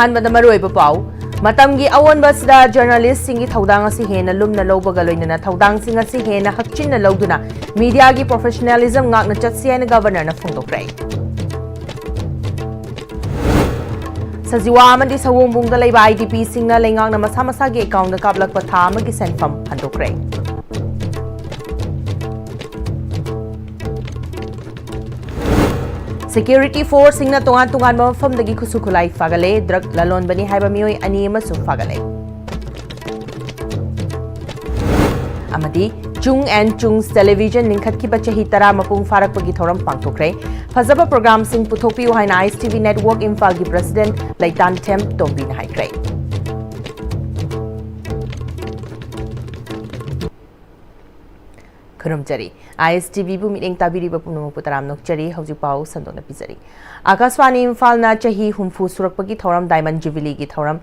ꯑꯍꯥꯟꯕꯗ ꯃꯔꯨꯑꯣꯏꯕ ꯄꯥꯎ ꯃꯇꯝꯒꯤ ꯑꯑꯣꯟꯕꯁꯤꯗ ꯖꯔꯅꯦꯂꯤꯁꯁꯤꯡꯒꯤ ꯊꯧꯗꯥꯡ ꯑꯁꯤ ꯍꯦꯟꯅ ꯂꯨꯝꯅ ꯂꯧꯕꯒ ꯂꯣꯏꯅꯅ ꯊꯧꯗꯥꯡꯁꯤꯡ ꯑꯁꯤ ꯍꯦꯟꯅ ꯍꯛꯆꯤꯟꯅ ꯂꯧꯗꯨꯅ ꯃꯤꯗꯤꯌꯥꯒꯤ ꯄ꯭ꯔꯣꯐꯦꯁꯅꯦꯂꯤꯖꯝ ꯉꯥꯛꯅ ꯆꯠꯁꯤ ꯍꯥꯏꯅ ꯒꯕꯔꯅꯔꯅ ꯐꯣꯡꯗꯣꯛꯈ꯭ꯔꯦ꯫ ꯁꯖꯤꯋꯥ ꯑꯃꯗꯤ ꯁꯑꯣꯡꯕꯨꯡꯗ ꯂꯩꯕ IDPꯁꯤꯡꯅ ꯂꯩꯉꯥꯛꯅ ꯃꯁꯥ ꯃꯁꯥꯒꯤ ꯑꯦꯀꯥꯎꯟꯗ ꯀꯥꯞꯂꯛꯄ ꯊꯥ ꯑꯃꯒꯤ ꯁꯦꯟꯐꯝ ꯍꯟꯗꯣꯛꯈ꯭ꯔꯦ꯫ Security Force-ꯁꯤꯡꯅ ꯇꯣꯉꯥꯟ-ꯇꯣꯉꯥꯟꯕ ꯃꯐꯝꯗꯒꯤ ꯈꯨꯠꯁꯨ ꯈꯨꯠꯂꯥꯏ ꯐꯥꯒꯠꯂꯦ, ꯗ꯭ꯔꯒ ꯂꯂꯣꯟꯕꯅꯤ ꯍꯥꯏꯕ ꯃꯤꯑꯣꯏ 2 ꯑꯃꯁꯨ ꯐꯥꯒꯠꯂꯦ꯫ ꯑꯃꯗꯤ ꯆꯨꯡ ꯑꯦꯟ ꯆꯨꯡꯁ ꯇꯦꯂꯤꯚꯤꯖꯟ ꯂꯤꯡꯈꯠꯈꯤꯕ ꯆꯍꯤ 10 ꯃꯄꯨꯡ ꯐꯥꯔꯛꯄꯒꯤ ꯊꯧꯔꯝ ꯄꯥꯡꯊꯣꯛꯈ꯭ꯔꯦ꯫ ꯐꯖꯕ ꯄ꯭ꯔꯣꯒ꯭ꯔꯥꯝꯁꯤꯡ ꯄꯨꯊꯣꯛꯄꯤꯌꯨ ꯍꯥꯏꯅ ISTV ꯅꯦꯠꯋꯥꯔꯛ ꯏꯝꯐꯥꯜꯒꯤ ꯄ꯭ꯔꯦꯁꯤꯗꯦꯟꯠ ꯂꯩꯇꯥꯟꯊꯦꯝ ꯇꯣꯝꯕꯤꯅ ꯍꯥꯏꯈ꯭ꯔꯦ꯫ ꯈꯨꯔꯨꯝꯖꯔꯤ ISTVꯕꯨ ꯃꯤꯠꯌꯦꯡ ꯇꯥꯕꯤꯔꯤꯕ ꯄꯨꯝꯅꯃꯛꯄꯨ ꯇꯔꯥꯝ ꯅꯣꯛꯆꯔꯤ꯫ ꯍꯧꯖꯤꯛ ꯄꯥꯎ ꯁꯟꯗꯣꯛꯅ ꯄꯤꯖꯔꯤ꯫ ꯑꯥꯀꯥꯁꯋꯥꯅꯤ ꯏꯝꯐꯥꯜꯅ ꯆꯍꯤ 60 ꯁꯨꯔꯛꯄꯒꯤ ꯊꯧꯔꯝ ꯗꯥꯏꯃꯟ ꯖꯨꯕꯤꯂꯤꯒꯤ ꯊꯧꯔꯝ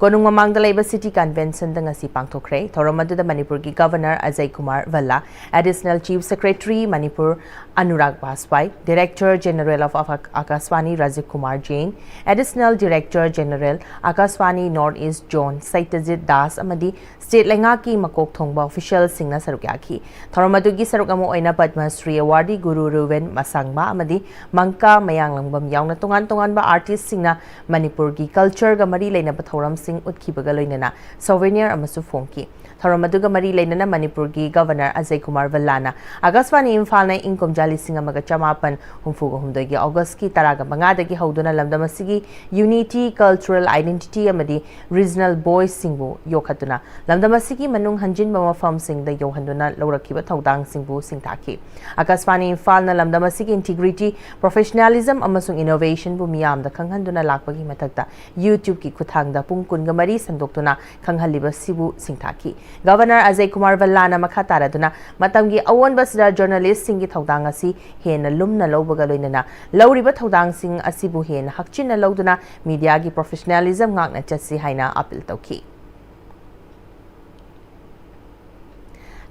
ꯀꯣꯅꯨꯡ ꯃꯃꯥꯡꯗ ꯂꯩꯕ ꯁꯤꯇꯤ ꯀꯟꯚꯦꯟꯁꯟꯗ ꯉꯁꯤ ꯄꯥꯡꯊꯣꯛꯈ꯭ꯔꯦ꯫ ꯊꯧꯔꯝ ꯑꯗꯨꯗ ꯃꯅꯤꯄꯨꯔꯒꯤ governor Ajay Kumar Bhalla, additional chief secretary Manipur Anurag Bajpai, director general of Akashvani Rajiv Kumar Jain, additional director general Akashvani north east zone Satyajit Das ꯑꯃꯗꯤ ꯁ꯭ꯇꯦꯠ ꯂꯩꯉꯥꯛꯀꯤ ꯃꯀꯣꯛ ꯊꯣꯡꯕ ꯑꯣꯐꯤꯁꯤꯌꯦꯜꯁꯤꯡꯅ ꯁꯔꯨꯛ ꯌꯥꯈꯤ꯫ ꯊꯧꯔꯝ ꯑꯗꯨꯒꯤ ꯁꯔꯨꯛ ꯑꯃ ꯑꯣꯏꯅ ꯄꯗꯃ ꯁ꯭ꯔꯤ ꯑꯦꯋꯥꯔꯗꯤ ꯒꯨꯔꯨ ꯔꯨꯕꯦꯟ ꯃꯁꯥꯡꯃ ꯑꯃꯗꯤ ꯃꯪꯀꯥ ꯃꯌꯥꯡꯂꯪꯕꯝ ꯌꯥꯎꯅ ꯇꯣꯉꯥꯟ-ꯇꯣꯉꯥꯟꯕ ꯑꯥꯔꯇꯤꯁꯠꯁꯤꯡꯅ ꯃꯅꯤꯄꯨꯔꯒꯤ ꯀꯜꯆꯔꯒ ꯃꯔꯤ ꯂꯩꯅꯕ ꯊꯧꯔꯝꯁꯤꯡ ꯎꯠꯈꯤꯕꯒ ꯂꯣꯏꯅꯅ ꯁꯣꯚꯦꯅꯤꯌꯔ ꯑꯃꯁꯨ ꯐꯣꯡꯈꯤ꯫ ꯊꯧꯔꯝ ꯑꯗꯨꯒ ꯃꯔꯤ ꯂꯩꯅꯅ ꯃꯅꯤꯄꯨꯔꯒꯤ ꯒꯚꯔꯅꯔ ꯑꯖय ꯀꯨꯃꯥꯔ ꯚꯜꯂꯥꯅ ꯑꯥꯀꯥꯁꯋꯥꯅꯤ ꯏꯝꯐꯥꯜꯅ ꯏꯪ ꯀꯨꯝꯖꯥ 1963 ꯑꯣꯒꯁꯠꯀꯤ 15ꯗꯒꯤ ꯍꯧꯗꯨꯅ ꯂꯝꯗꯝ ꯑꯁꯤꯒꯤ ꯌꯨꯅꯤꯇꯤ, ꯀꯜꯆꯔꯦꯜ ꯑꯥꯏꯗꯦꯟꯇꯤꯇꯤ ꯑꯃꯗꯤ ꯔꯤꯖꯅꯦꯜ ꯚꯣꯏꯁꯁꯤꯡꯕꯨ ꯌꯣꯛꯈꯠꯇꯨꯅ ꯂꯝꯗꯝ ꯑꯁꯤꯒꯤ ꯃꯅꯨꯡ ꯍꯟꯖꯤꯟꯕ ꯃꯐꯝꯁꯤꯡꯗ ꯌꯧꯍꯟꯗꯨꯅ ꯂꯧꯔꯛꯈꯤꯕ ꯊꯧꯗꯥꯡꯁꯤꯡꯕꯨ ꯁꯤꯡꯊꯥꯈꯤ꯫ ꯑꯥꯀꯥꯁꯋꯥꯅꯤ ꯏꯝꯐꯥꯜꯅ ꯂꯝꯗꯝ ꯑꯁꯤꯒꯤ ꯏꯟꯇꯤꯒ꯭ꯔꯤꯇꯤ, ꯄ꯭ꯔꯣꯐꯦꯁꯅꯦꯂꯤꯖꯝ ꯑꯃꯁꯨꯡ ꯏꯅꯣꯚꯦꯁꯟꯕꯨ ꯃꯤꯌꯥꯝꯗ ꯈꯪꯍꯟꯗꯨꯅ ꯂꯥꯛꯄꯒꯤ ꯃꯊꯛꯇ ꯌꯨꯇ꯭ꯌꯨꯕꯀꯤ ꯈꯨꯠꯊꯥꯡꯗ ꯄꯨꯡ 24 ꯁꯟꯗꯣꯛꯇꯨꯅ ꯈꯪꯍꯜꯂꯤꯕꯁꯤꯕꯨ ꯁꯤꯡꯊꯥꯈꯤ꯫ ꯒꯚꯔꯅꯔ ꯑꯖय ꯀꯨꯃꯥꯔ ꯚꯜꯂꯥꯅ ꯃꯈꯥ ꯇꯥꯔꯗꯨꯅ ꯃꯇꯝꯒꯤ ꯑꯑꯣꯟꯕꯁꯤꯗ ꯖꯔꯅꯦꯂꯤꯁꯠꯁꯤꯡꯒꯤ ꯊꯧꯗꯥꯡ ꯑꯁꯤ ꯍꯦꯟꯅ ꯂꯨꯝꯅ ꯂꯧꯕꯒ ꯂꯣꯏꯅꯅ ꯂꯧꯔꯤꯕ ꯊꯧꯗꯥꯡꯁꯤꯡ ꯑꯁꯤꯕꯨ ꯍꯦꯟꯅ ꯍꯛꯆꯤꯟꯅ ꯂꯧꯗꯨꯅ ꯃꯤꯗꯤꯌꯥꯒꯤ ꯄ꯭ꯔꯣꯐꯦꯁꯅꯦꯂꯤꯖꯝ ꯉꯥꯛꯅ ꯆꯠꯁꯤ ꯍꯥꯏꯅ ꯑꯄꯤꯜ ꯇꯧꯈꯤ꯫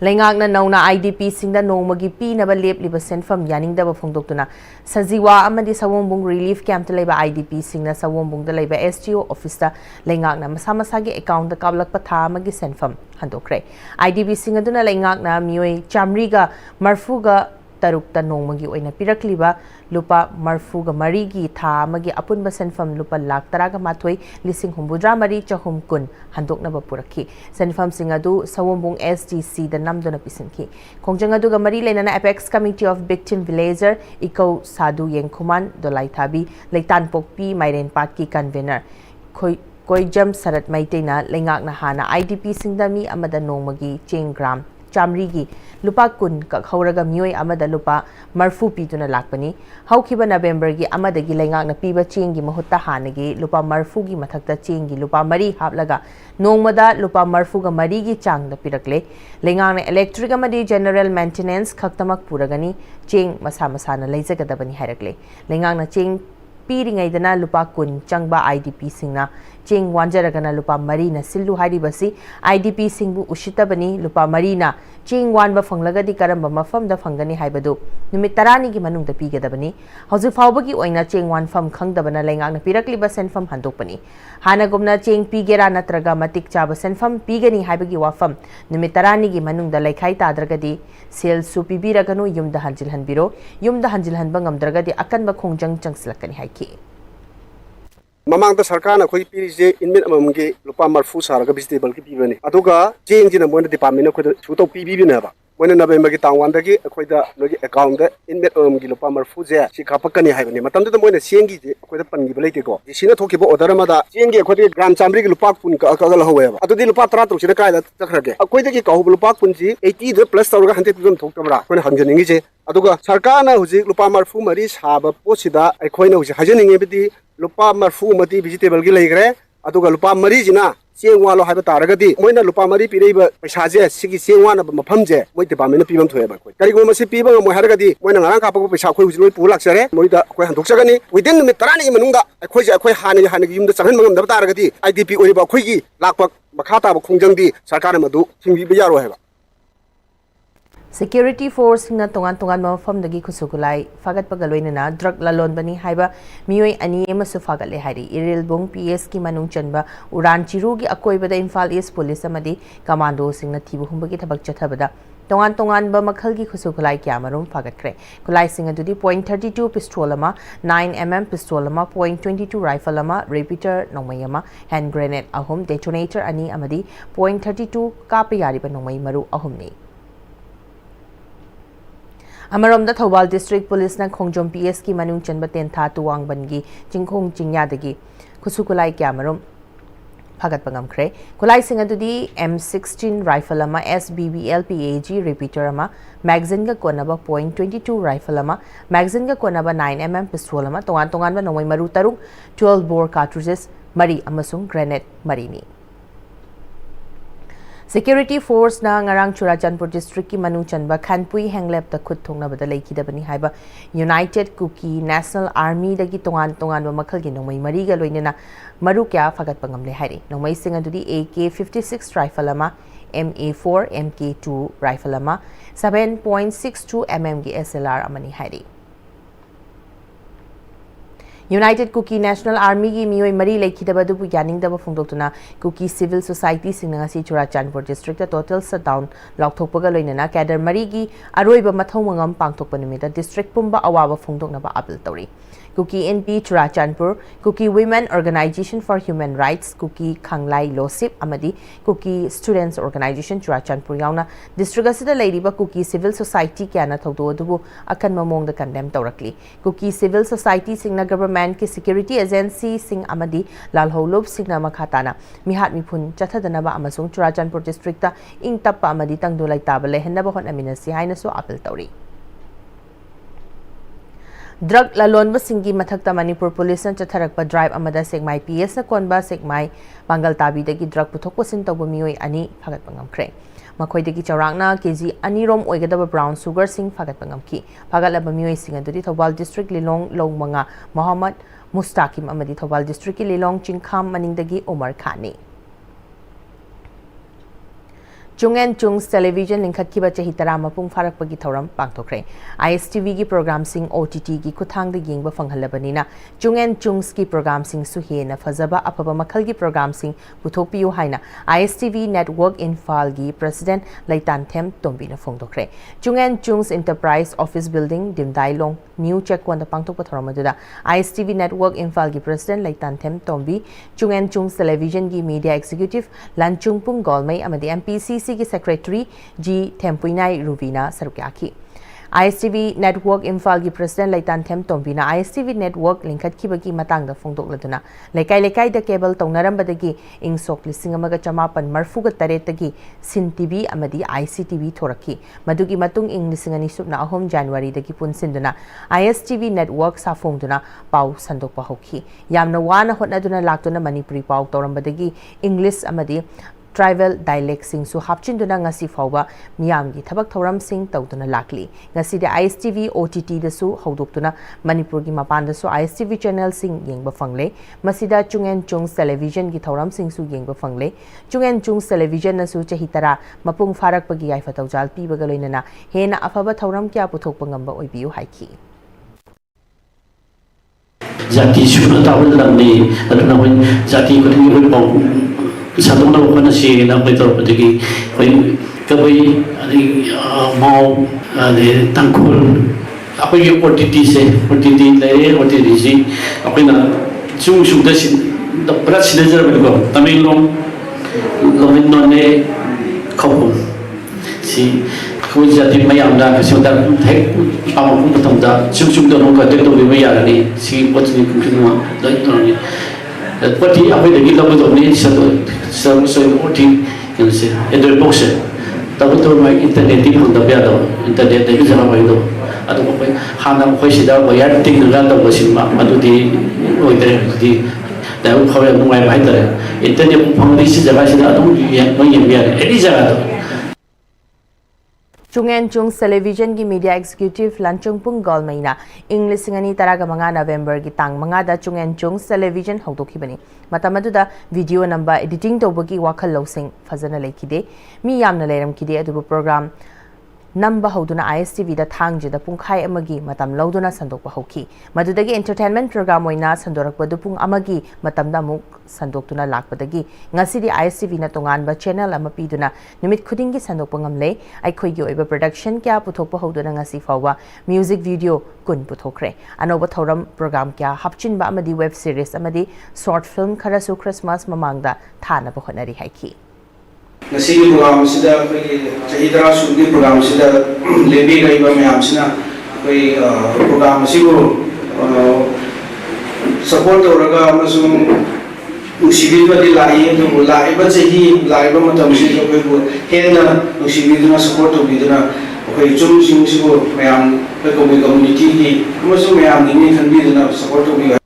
ꯂꯩꯉꯥꯛꯅ ꯅꯧꯅ IDPꯁꯤꯡꯗ ꯅꯣꯡꯃꯒꯤ ꯄꯤꯅꯕ ꯂꯦꯞꯂꯤꯕ ꯁꯦꯟꯐꯝ ꯌꯥꯅꯤꯡꯗꯕ ꯐꯣꯡꯗꯣꯛꯇꯨꯅ ꯁꯖꯤꯋꯥ ꯑꯃꯗꯤ ꯁꯑꯣꯡꯕꯨꯡ ꯔꯤꯂꯤꯐ ꯀꯦꯝꯞꯇ ꯂꯩꯕ IDPꯁꯤꯡꯅ ꯁꯑꯣꯡꯕꯨꯡꯗ ꯂꯩꯕ SDO ꯑꯣꯐꯤꯁꯇ ꯂꯩꯉꯥꯛꯅ ꯃꯁꯥ ꯃꯁꯥꯒꯤ ꯑꯦꯀꯥꯎꯟꯗ ꯀꯥꯞꯂꯛꯄ ꯊꯥ ꯑꯃꯒꯤ ꯁꯦꯟꯐꯝ ꯍꯟꯗꯣꯛꯈ꯭ꯔꯦ꯫ IDPꯁꯤꯡ ꯑꯗꯨꯅ ꯂꯩꯉꯥꯛꯅ ꯃꯤꯑꯣꯏ 143 ꯅꯣꯡꯃꯒꯤ ꯑꯣꯏꯅ ꯄꯤꯔꯛꯂꯤꯕ ꯂꯨꯄꯥ 34ꯒꯤ ꯊꯥ ꯑꯃꯒꯤ ꯑꯄꯨꯟꯕ ꯁꯦꯟꯐꯝ ꯂꯨꯄꯥ 1,19,833,610 ꯍꯟꯗꯣꯛꯅꯕ ꯄꯨꯔꯛꯈꯤ꯫ ꯁꯦꯟꯐꯝꯁꯤꯡ ꯑꯗꯨ ꯁꯑꯣꯡꯕꯨꯡ SDCꯗ ꯅꯝꯗꯨꯅ ꯄꯤꯁꯤꯟꯈꯤ꯫ ꯈꯣꯡꯖꯪ ꯑꯗꯨꯒ ꯃꯔꯤ ꯂꯩꯅꯅ apex committee of victim villager ꯏꯀꯧ ꯁꯥꯗꯨ ꯌꯦꯡꯈꯨꯃꯥꯟ ꯗꯣꯂꯥꯏꯊꯥꯕꯤ ꯂꯩꯇꯥꯟꯄꯣꯛꯄꯤ ꯃꯥꯏꯔꯦꯟꯄꯥꯠꯀꯤ ꯀꯟꯚꯦꯅꯔ ꯀꯣꯏꯖꯝ ꯁꯔꯠ ꯃꯩꯇꯩꯅ ꯂꯩꯉꯥꯛꯅ ꯍꯥꯟꯅ IDPꯁꯤꯡꯗ ꯃꯤ ꯑꯃꯗ ꯅꯣꯡꯃꯒꯤ ꯆꯦꯡ ꯒ꯭ꯔꯥꯝ 100ꯒꯤ ꯂꯨꯄꯥ 10 ꯀꯛꯍꯧꯔꯒ ꯃꯤꯑꯣꯏ ꯑꯃꯗ ꯂꯨꯄꯥ 40 ꯄꯤꯗꯨꯅ ꯂꯥꯛꯄꯅꯤ꯫ ꯍꯧꯈꯤꯕ ꯅꯕꯦꯝꯕꯔꯒꯤ 1ꯗꯒꯤ ꯂꯩꯉꯥꯛꯅ ꯄꯤꯕ ꯆꯦꯡꯒꯤ ꯃꯍꯨꯠꯇ ꯍꯥꯟꯅꯒꯤ ꯂꯨꯄꯥ 40ꯒꯤ ꯃꯊꯛꯇ ꯆꯦꯡꯒꯤ ꯂꯨꯄꯥ 4 ꯍꯥꯞꯂꯒ ꯅꯣꯡꯃꯗ ꯂꯨꯄꯥ 44ꯒꯤ ꯆꯥꯡꯗ ꯄꯤꯔꯛꯂꯦ꯫ ꯂꯩꯉꯥꯛꯅ ꯏꯂꯦꯛꯇ꯭ꯔꯤꯛ ꯑꯃꯗꯤ ꯖꯦꯅꯔꯦꯜ ꯃꯦꯟꯇꯦꯅꯦꯟꯁ ꯈꯛꯇꯃꯛ ꯄꯨꯔꯒꯅꯤ, ꯆꯦꯡ ꯃꯁꯥ ꯃꯁꯥꯅ ꯂꯩꯖꯒꯗꯕꯅꯤ ꯍꯥꯏꯔꯛꯂꯦ꯫ ꯂꯩꯉꯥꯛꯅ ꯆꯦꯡ ꯄꯤꯔꯤꯉꯩꯗꯅ ꯂꯨꯄꯥ 10 ꯆꯪꯕ IDPꯁꯤꯡꯅ ꯆꯦꯡ ꯋꯥꯟꯖꯔꯒꯅ ꯂꯨꯄꯥ 4ꯅ ꯁꯤꯜꯂꯨ ꯍꯥꯏꯔꯤꯕꯁꯤ IDPꯁꯤꯡꯕꯨ ꯎꯁꯤꯠꯇꯕꯅꯤ꯫ ꯂꯨꯄꯥ 4ꯅ ꯆꯦꯡ ꯋꯥꯟꯕ ꯐꯪꯂꯒꯗꯤ ꯀꯔꯝꯕ ꯃꯐꯝꯗ ꯐꯪꯒꯅꯤ ꯍꯥꯏꯕꯗꯨ ꯅꯨꯃꯤꯠ 10ꯅꯤꯒꯤ ꯃꯅꯨꯡꯗ ꯄꯤꯒꯗꯕꯅꯤ꯫ ꯍꯧꯖꯤꯛ ꯐꯥꯎꯕꯒꯤ ꯑꯣꯏꯅ ꯆꯦꯡ ꯋꯥꯟꯐꯝ ꯈꯪꯗꯕꯅ ꯂꯩꯉꯥꯛꯅ ꯄꯤꯔꯛꯂꯤꯕ ꯁꯦꯟꯐꯝ ꯍꯟꯗꯣꯛꯄꯅꯤ꯫ ꯍꯥꯟꯅꯒꯨꯝꯅ ꯆꯦꯡ ꯄꯤꯒꯦꯔꯥ ꯅꯠꯇ꯭ꯔꯒ ꯃꯇꯤꯛ ꯆꯥꯕ ꯁꯦꯟꯐꯝ ꯄꯤꯒꯅꯤ ꯍꯥꯏꯕꯒꯤ ꯋꯥꯐꯝ ꯅꯨꯃꯤꯠ 10ꯅꯤꯒꯤ ꯃꯅꯨꯡꯗ ꯂꯩꯈꯥꯏ ꯇꯥꯗ꯭ꯔꯒꯗꯤ ꯁꯦꯜꯁꯨ ꯄꯤꯕꯤꯔꯒꯅꯨ, ꯌꯨꯝꯗ ꯍꯟꯖꯤꯜꯍꯟꯕꯤꯔꯣ, ꯌꯨꯝꯗ ꯍꯟꯖꯤꯜꯍꯟꯕ ꯉꯝꯗ꯭ꯔꯒꯗꯤ ꯑꯀꯟꯕ ꯈꯣꯡꯖꯪ ꯆꯪꯁꯤꯜꯂꯛꯀꯅꯤ ꯍꯥꯏꯈꯤ꯫ ꯃꯃꯥꯡꯗ ꯁꯔꯀꯥꯔꯅ ꯑꯩꯈꯣꯏ ꯄꯤꯔꯤꯁꯦ ꯏꯟꯃꯤꯠ ꯑꯃꯃꯝꯒꯤ ꯂꯨꯄꯥ 40 ꯁꯥꯔꯒ ꯚꯤꯖꯤꯇꯦꯕꯜꯒꯤ ꯄꯤꯕꯅꯤ, ꯑꯗꯨꯒ ꯆꯦꯡꯁꯤꯅ ꯃꯣꯏꯅ ꯗꯤꯄꯥꯔꯠꯃꯦꯟꯅ ꯑꯩꯈꯣꯏꯗ ꯁꯨꯇꯧ ꯄꯤꯕꯤꯕꯅꯦꯕ꯫ ꯃꯣꯏꯅ ꯅꯕꯦꯝꯕꯔꯒꯤ ꯇꯥꯡ 1ꯗꯒꯤ ꯑꯩꯈꯣꯏꯗ ꯅꯣꯏꯒꯤ ꯑꯦꯀꯥꯎꯟꯗ ꯏꯟꯃꯤꯠ ꯑꯃꯃꯝꯒꯤ ꯂꯨꯄꯥ 40ꯁꯦ ꯁꯤ ꯀꯥꯞꯄꯛꯀꯅꯤ ꯍꯥꯏꯕꯅꯤ꯫ ꯃꯇꯝꯗꯨꯗ ꯃꯣꯏꯅ ꯆꯦꯡꯒꯤꯁꯦ ꯑꯩꯈꯣꯏꯗ ꯄꯟꯈꯤꯕ ꯂꯩꯇꯦꯀꯣ꯫ ꯁꯤꯅ ꯊꯣꯛꯈꯤꯕ ꯑꯣꯔꯗꯔ ꯑꯃꯗ ꯆꯦꯡꯒꯤ ꯑꯩꯈꯣꯏꯗꯤ ꯒ꯭ꯔꯥꯝ 100ꯒꯤ ꯂꯨꯄꯥ 10 ꯀꯛꯑꯒ ꯂꯧꯍꯧꯋꯦꯕ꯫ ꯑꯗꯨꯗꯤ ꯂꯨꯄꯥ 13ꯁꯤꯅ ꯀꯥꯏꯗ ꯆꯠꯈ꯭ꯔꯒꯦ? ꯑꯩꯈꯣꯏꯗꯒꯤ ꯀꯧꯍꯧꯕ ꯂꯨꯄꯥ 10ꯁꯤ 80ꯗ ꯄ꯭ꯂꯁ ꯇꯧꯔꯒ 100 ꯄꯤꯕꯝ ꯊꯣꯛꯇꯕ꯭ꯔꯥ? ꯑꯩꯈꯣꯏꯅ ꯍꯪꯖꯅꯤꯡꯉꯤꯁꯦ꯫ ꯑꯗꯨꯒ ꯁꯔꯀꯥꯔꯅ ꯍꯧꯖꯤꯛ ꯂꯨꯄꯥ 44 ꯁꯥꯕ ꯄꯣꯠꯁꯤꯗ ꯑꯩꯈꯣꯏꯅ ꯍꯧꯖꯤꯛ ꯍꯥꯏꯖꯅꯤꯡꯉꯤꯕꯗꯤ ꯂꯨꯄꯥ 40 ꯑꯃꯗꯤ ꯚꯤꯖꯤꯇꯦꯕꯜꯒꯤ ꯂꯩꯈ꯭ꯔꯦ, ꯑꯗꯨꯒ ꯂꯨꯄꯥ 4ꯁꯤꯅ ꯆꯦꯡ ꯋꯥꯜꯂꯣ ꯍꯥꯏꯕ ꯇꯥꯔꯒꯗꯤ ꯃꯣꯏꯅ ꯂꯨꯄꯥ 4 ꯄꯤꯔꯛꯏꯕ ꯄꯩꯁꯥꯁꯦ ꯁꯤꯒꯤ ꯆꯦꯡ ꯋꯥꯟꯅꯕ ꯃꯐꯝꯁꯦ ꯃꯣꯏ ꯗꯤꯄꯥꯔꯠꯃꯦꯟꯅ ꯄꯤꯐꯝ ꯊꯣꯛꯑꯦꯕ꯫ ꯑꯩꯈꯣꯏ ꯀꯔꯤꯒꯨꯝꯕ ꯃꯁꯤ ꯄꯤꯕ ꯉꯝꯃꯣꯏ ꯍꯥꯏꯔꯒꯗꯤ ꯃꯣꯏꯅ ꯉꯔꯥꯡ ꯀꯥꯞꯄꯛꯄ ꯄꯩꯁꯥ ꯑꯩꯈꯣꯏ ꯍꯧꯖꯤꯛ ꯂꯣꯏ ꯄꯨ ꯂꯥꯛꯆꯔꯦ, ꯃꯣꯏꯗ ꯑꯩꯈꯣꯏ ꯍꯟꯗꯣꯛꯆꯒꯅꯤ꯫ ꯋꯤꯗꯤꯟ ꯅꯨꯃꯤꯠ 10ꯅꯤꯒꯤ ꯃꯅꯨꯡꯗ ꯑꯩꯈꯣꯏ ꯍꯥꯟꯅꯒꯤ ꯌꯨꯝꯗ ꯆꯪꯍꯟꯕ ꯉꯝꯗꯕ ꯇꯥꯔꯒꯗꯤ IDP ꯑꯣꯏꯔꯤꯕ ꯑꯩꯈꯣꯏꯒꯤ ꯂꯥꯛꯄ ꯃꯈꯥ ꯇꯥꯕ ꯈꯣꯡꯖꯪꯗꯤ ꯁꯔꯀꯥꯔꯅ ꯃꯗꯨ ꯊꯤꯡꯕꯤꯕ ꯌꯥꯔꯣꯏ ꯍꯥꯏꯕ꯫ Security force na tongan mafamdagi kusukulai fagatpaga loinana drug lalonbani haiba mioi ani emasu fagatle hairi irilbung PS ki manung chanba uran chiru gi akoibada Imphal East Police amadi commando singna thibu humbagi thabak chathabada tongan ba makhal gi kusukulai kyamarum fagatkre kulai singa dudi .32 pistol ama 9mm pistol ama .22 rifle ama repeater nongmai ama hand grenade ahum detonator ani amadi .32 kapi yari ba nongmai maru ahumni Amaramda Thobal District Police na Khongjom PS ki manung chanba tentha tuwang bangi chingkhong chingya dagi kusukulai kyamarum phagat pangamkhre kulai singa dudi M16 rifle ama SBBL PAG repeater ama magazine ga konaba .22 rifle ama magazine ga konaba 9mm pistol ama tongan ba nomai maru taruk 12 bore cartridges mari amasung grenade marini Security force na ngarang Churachandpur district ki manung chanba Khanpui henglep ta khut thongna bada leikidabani haiba United Kuki National Army dagi tongan ba makhal gi nongmai mari ga loinena maru kya fagat pangamle hairi nongmai singa dudi AK-56 rifle ama MA4 MK2 rifle ama 7.62 mm gi SLR amani hairi United Kuki National Army gi mioi mari leikidaba du yaning daba phongdoktuna Kuki Civil Society singna si Churachandpur district ta total shutdown lokthokpaga loinana cadre mari gi aroiba mathau mangam pangthokpa numita district pumba awaba phongdokna ba appeal tori Kuki NP Churachandpur Kuki Women Organization for Human Rights Kuki Khanglai Losip amadi Kuki Students Organization Churachandpur yauna district asida leiriba Kuki Civil Society kyana thokdo adubu akan mamong da condemn tawrakli Kuki Civil Society singna government ki security agency sing amadi lalholop singna makhatana mihat mipun chathadanaba amasung Churachandpur district ta ing tappa amadi tangdulai tabale henna ba honamina si haina so appeal tawri Drug lalonba singi mathakta Manipur police na chatharakpa drive amada segmai PS na konba segmai Bangal tabi dagi drug puthokpa sin tawba mioi ani phagat pangamkhre makhoi dagi chawrangna kg anirom oigadaba brown sugar sing phagat pangamki phagalaba mioi singa duri Thobal district Lilong Longmanga Muhammad Mustaqim amadi Thobal district ki Lilong Chingkham maningdagi Omar Khani Chungen Chungs television linkhat ki bacha hitara mapung farak pagi thoram pangthokre ISTV gi program sing OTT gi kuthang de yengba fanghalabani Chungen Chungs ki program sing suhe na fazaba apaba makhal gi program sing puthokpiu haina ISTV network Imphal gi president Laitan Them Tombi na phongdokre Chungen Chungs enterprise office building Dimdai Long new check one da pangthokpa thoram aduda ISTV network Imphal gi president Laitan Them Tombi Chungen Chungs television gi media executive Lanchungpung Golmai amadi MPC की secretary जी थेम्पुइनाई रुवीना सरुक्याखी ISTV network Imphal की president Laitan Them Tombina ISTV network लिंखत की बगी मतंग द फोंदोकलदुना लेकाई द केबल तौनरंबदगी इंग सोक लिसिंग अमगा चमापन मरफुग तरेतगी सिन टीवी अमदी ICTV थोरकी मदुगी मतुंग इंग लिसिंग अनि सुबना अहोम जनवरी दगी पुनसिंदुना ISTV network साफोंदुना पाउ संदोकपा होखी यामना वाना होटनादुना लाक्तुना मणिपुरी पाउ तौरंबदगी English अमदी tribal dialect sing su hapchinduna ngasi fawba miyamgi thabak thoram sing tawduna lakli ngasi de ISTV OTT da su hawdoktuna Manipur gi mapan da su ISTV channel sing yengba fangle masida Chungen Chungs television gi thoram sing su yengba fangle Chungen Chungs television na su chahitara mapung farak pagi yai fatawjal pi bagaloinana hena afaba thoram kya puthokpa ngamba oibiu haiki Jati suna tawul lamni aduna hoy jati ko ni hoy pau sadong na ko na si na ko ito pati hoy kabay ani mau ani tangkol ako yung OTT se OTT lay OTT si ako na sung da si da prat si da jara ko tamil long non ne khau si ko jati mayam da kasi da hek pamukong patong da sung da no ka tek do bi ya ni si what ni kuma da ito ni pati ako lagi lagu do ni sa OT yun si ito box tapos to may internet di pang dabi ato internet di bisa kamay do ato ko hanam ko sida ko yan ting nang daw ko sinma ato di oy di dahil ko yan may may tare internet pang di si jaga sida ato yan no yan yan edi jaga to Chungen Chungs television की media executive Lanchungpung Golmaina English ngani taraga manga November की tang manga da Chungen Chungs television hawdoki bani matamadu video number editing tobagi wakhal losing fazana lekide mi yamna leram kide adu program नंबा हौदुना ISTV दा थांगजिदा पुंखाई अमगी मतम लौदुना संदोकपा हौखि मदुदगी entertainment programme ओइना संदोरकपदु पुंग अमगी मतमदा मुक संदोक्तुना लाकपदगी ngasidi ISTV na tonganba channel ama piduna numit khudingi संदोकपा ngamle aikhoigi oiba production kya puthokpa हौदुना ngasi फावबा music video kun puthokre anoba thoram program kya hapchinba amadi web series amadi short film kharasu Christmas mamangda thana ba honari haiki ngasi program sida koi chahidra sudi program sida lebi gaiba mayam sina koi program sibu support oraga amasung usibidu di lai to lai ba chahi lai ba matam si koi bu hena usibidu na support to biduna koi chum sing sibu mayam koi community ki amasung mayam ni khanbiduna support to bi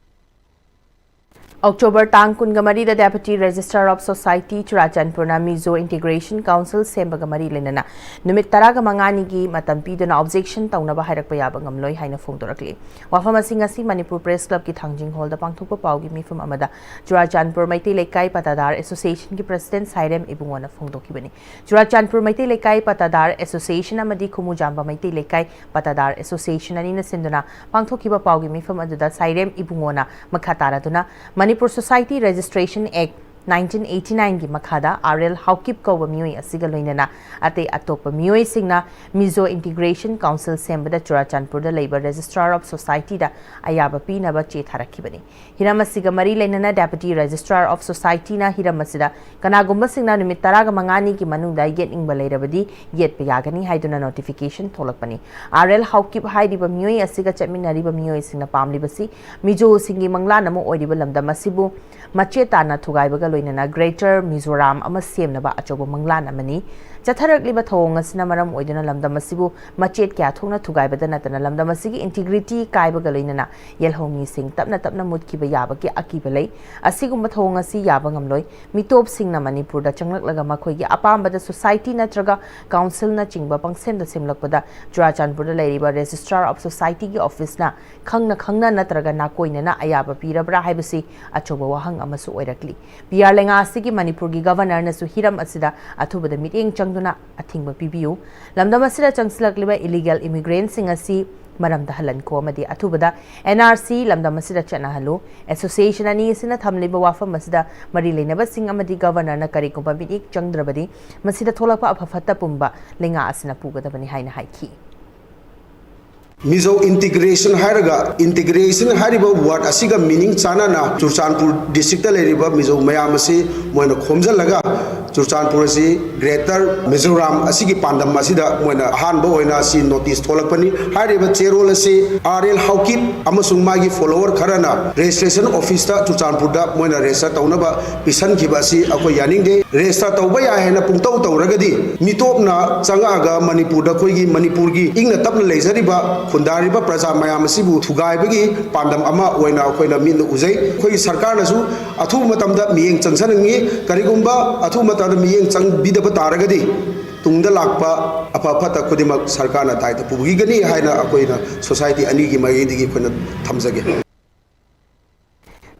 October tang kungamari the Deputy Registrar of Society Churachandpurna Mizo Integration Council Sembagamari Lenana Numit Taraga Mangani gi Matampi dona objection taunaba hairakpa bangamloi haina phongdorakli Wafama singasi Manipur Press Club ki Thangjing Hall da pangthokpa paugi mifum amada Churachandpur Maiti Lekai Patadar Association ki President Sairem Ibungona phongdokibani Churachandpur Maiti Lekai Patadar Association amadi Khumujamba Maiti Lekai Patadar Association ani na sinduna pangthokiba paugi mifum aduda Sairem Ibungona makataraduna Manipur Society Registration Act 1989 की मखादा RL Haokip को मियोई असिगा लोइनना अते अतोप मियोई सिंगना Mizo integration council सेंबदा Churachandpur दा labour registrar of society दा अयाबा पीनबा चे थारखिबनी हिराम असिगा मरी लेनना डेप्यूटी रजिस्ट्रार ऑफ सोसाइटी ना हिराम असिदा कनागुम्बा सिंगना निमित तरागा मंगानी की मनुंगदा येटिंग बलेरबदी येट पयागनी हाइदुना नोटिफिकेशन थोलकपनी RL हाउकिप हाइदिबा मियोई असिगा चमिनारिबा मियोई सिंगना पामलिबसी मिजो सिंगी मंगला नमो ओइदिबा लमदा मसिबु मचे ताना थुगाइबगा लोइनना ग्रेटर मिजोराम अमा सेमनबा अचोबो मंगलान अमनी चथरकलिबा थोंग असना मरम ओइदना लमदम मसिबु मचेत क्या थोंगना थुगाइबदा नतना लमदम मसिगी इंटीग्रिटी काइबगा लोइनना येलहोमी सिंग तपना तपना मुदकिबा याबकी अकीबा लै असिगुम थोंग असि याबा ngamloi मितोप सिंगना मणिपुर दा चंगलकलगा मखोइगी अपामबदा सोसाइटी नत्रगा काउंसिल ना चिंगबा पंगसेम दा सेमलकपदा चुराचानपुर दा लेरिबा रजिस्ट्रार ऑफ सोसाइटी की ऑफिस ना खंगना नत्रगा नाकोइनना अयाबा पीरबरा हाइबसी अचोबा वाहंग अमसु ओइरकली PR लेंगा असिगी मणिपुर की गवर्नर नसु हिरम असिदा अथुबदा मीटिंग चंगदुना अथिंगबा पिबियु लमदम असिदा चंगसलकलिबा इलीगल इमिग्रेंट सिंग असि मरमदा हलन को मदी अथुबदा NRC लमदम असिदा चनाहलो एसोसिएशन अनि असिना थमलिबा वाफम असिदा मरी लेनबा सिंग अमदी गवर्नर ना करिकुबा मीटिंग चंगद्रबदी मसिदा थोलकपा अफफता पुंबा लेंगा असिना पुगदबनी हाइना हाइखी मिजो इंटीग्रेशन हायरगा इंटीग्रेशन हारिबा वर्ड असिगा मीनिंग चानाना चुरचानपुर डिस्ट्रिक्ट लेरिबा मिजो मयाम असी मोयना खोमजलगा चुरचानपुर असी ग्रेटर मिजोराम असिगी पांडम असिदा मोयना अहानबा ओइना असी नोटिस थोलकपनी हारिबा चेरोल असी RL हाउकिप अमसुंग मागी फॉलोअर खरना रजिस्ट्रेशन ऑफिस ता चुरचानपुर दा मोयना रजिस्टर तौनबा पिसन खिबा असी अको यानिंगदे रजिस्टर तौबा या हेना पुंगतौ तौरगदी मिटोपना चंगागा मणिपुर दा खोइगी मणिपुर की इंगना तपना लेजरिबा खुंदारिबा प्रजा मयाम असिबु थुगाइबगी पांडम अमा ओइना अखोइना मिन उजै खोइ सरकार नसु अथु मतमदा मियेंग चंगसनंगी करिगुंबा अथु मतदा मियेंग चंगबिदबा तारगदी तुंगदा लाकपा अफाफता खुदिमक सरकार ना दायित्व पुबगिगनी हाइना अखोइना सोसाइटी अनि की मगेदिगी खोइना थमजगे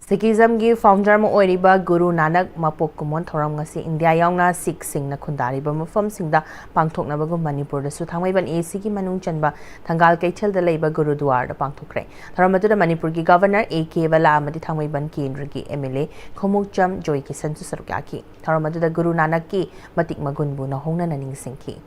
Sikhism की फाउंडर में ओइरिबा Guru Nanak मपोक कुमोन theorem ngasi India यावना Sikh सिंग ना खुंदारिबा मफम सिंगदा पांगथोकनाबगु मणिपुर दसु थांगमैबन AC की मनुंग चनबा थंगाल कैथल द लेबा गुरुद्वार द पांगथोकरे थोरम मदुदा मणिपुर की गवर्नर AK वाला अमदि थांगमैबन केंद्र की MLA खोमुकचम जोई की संसु सरुक्याकी थोरम मदुदा गुरु नानक की मतिक मगुनबु न होंगना ननिंग सिंखी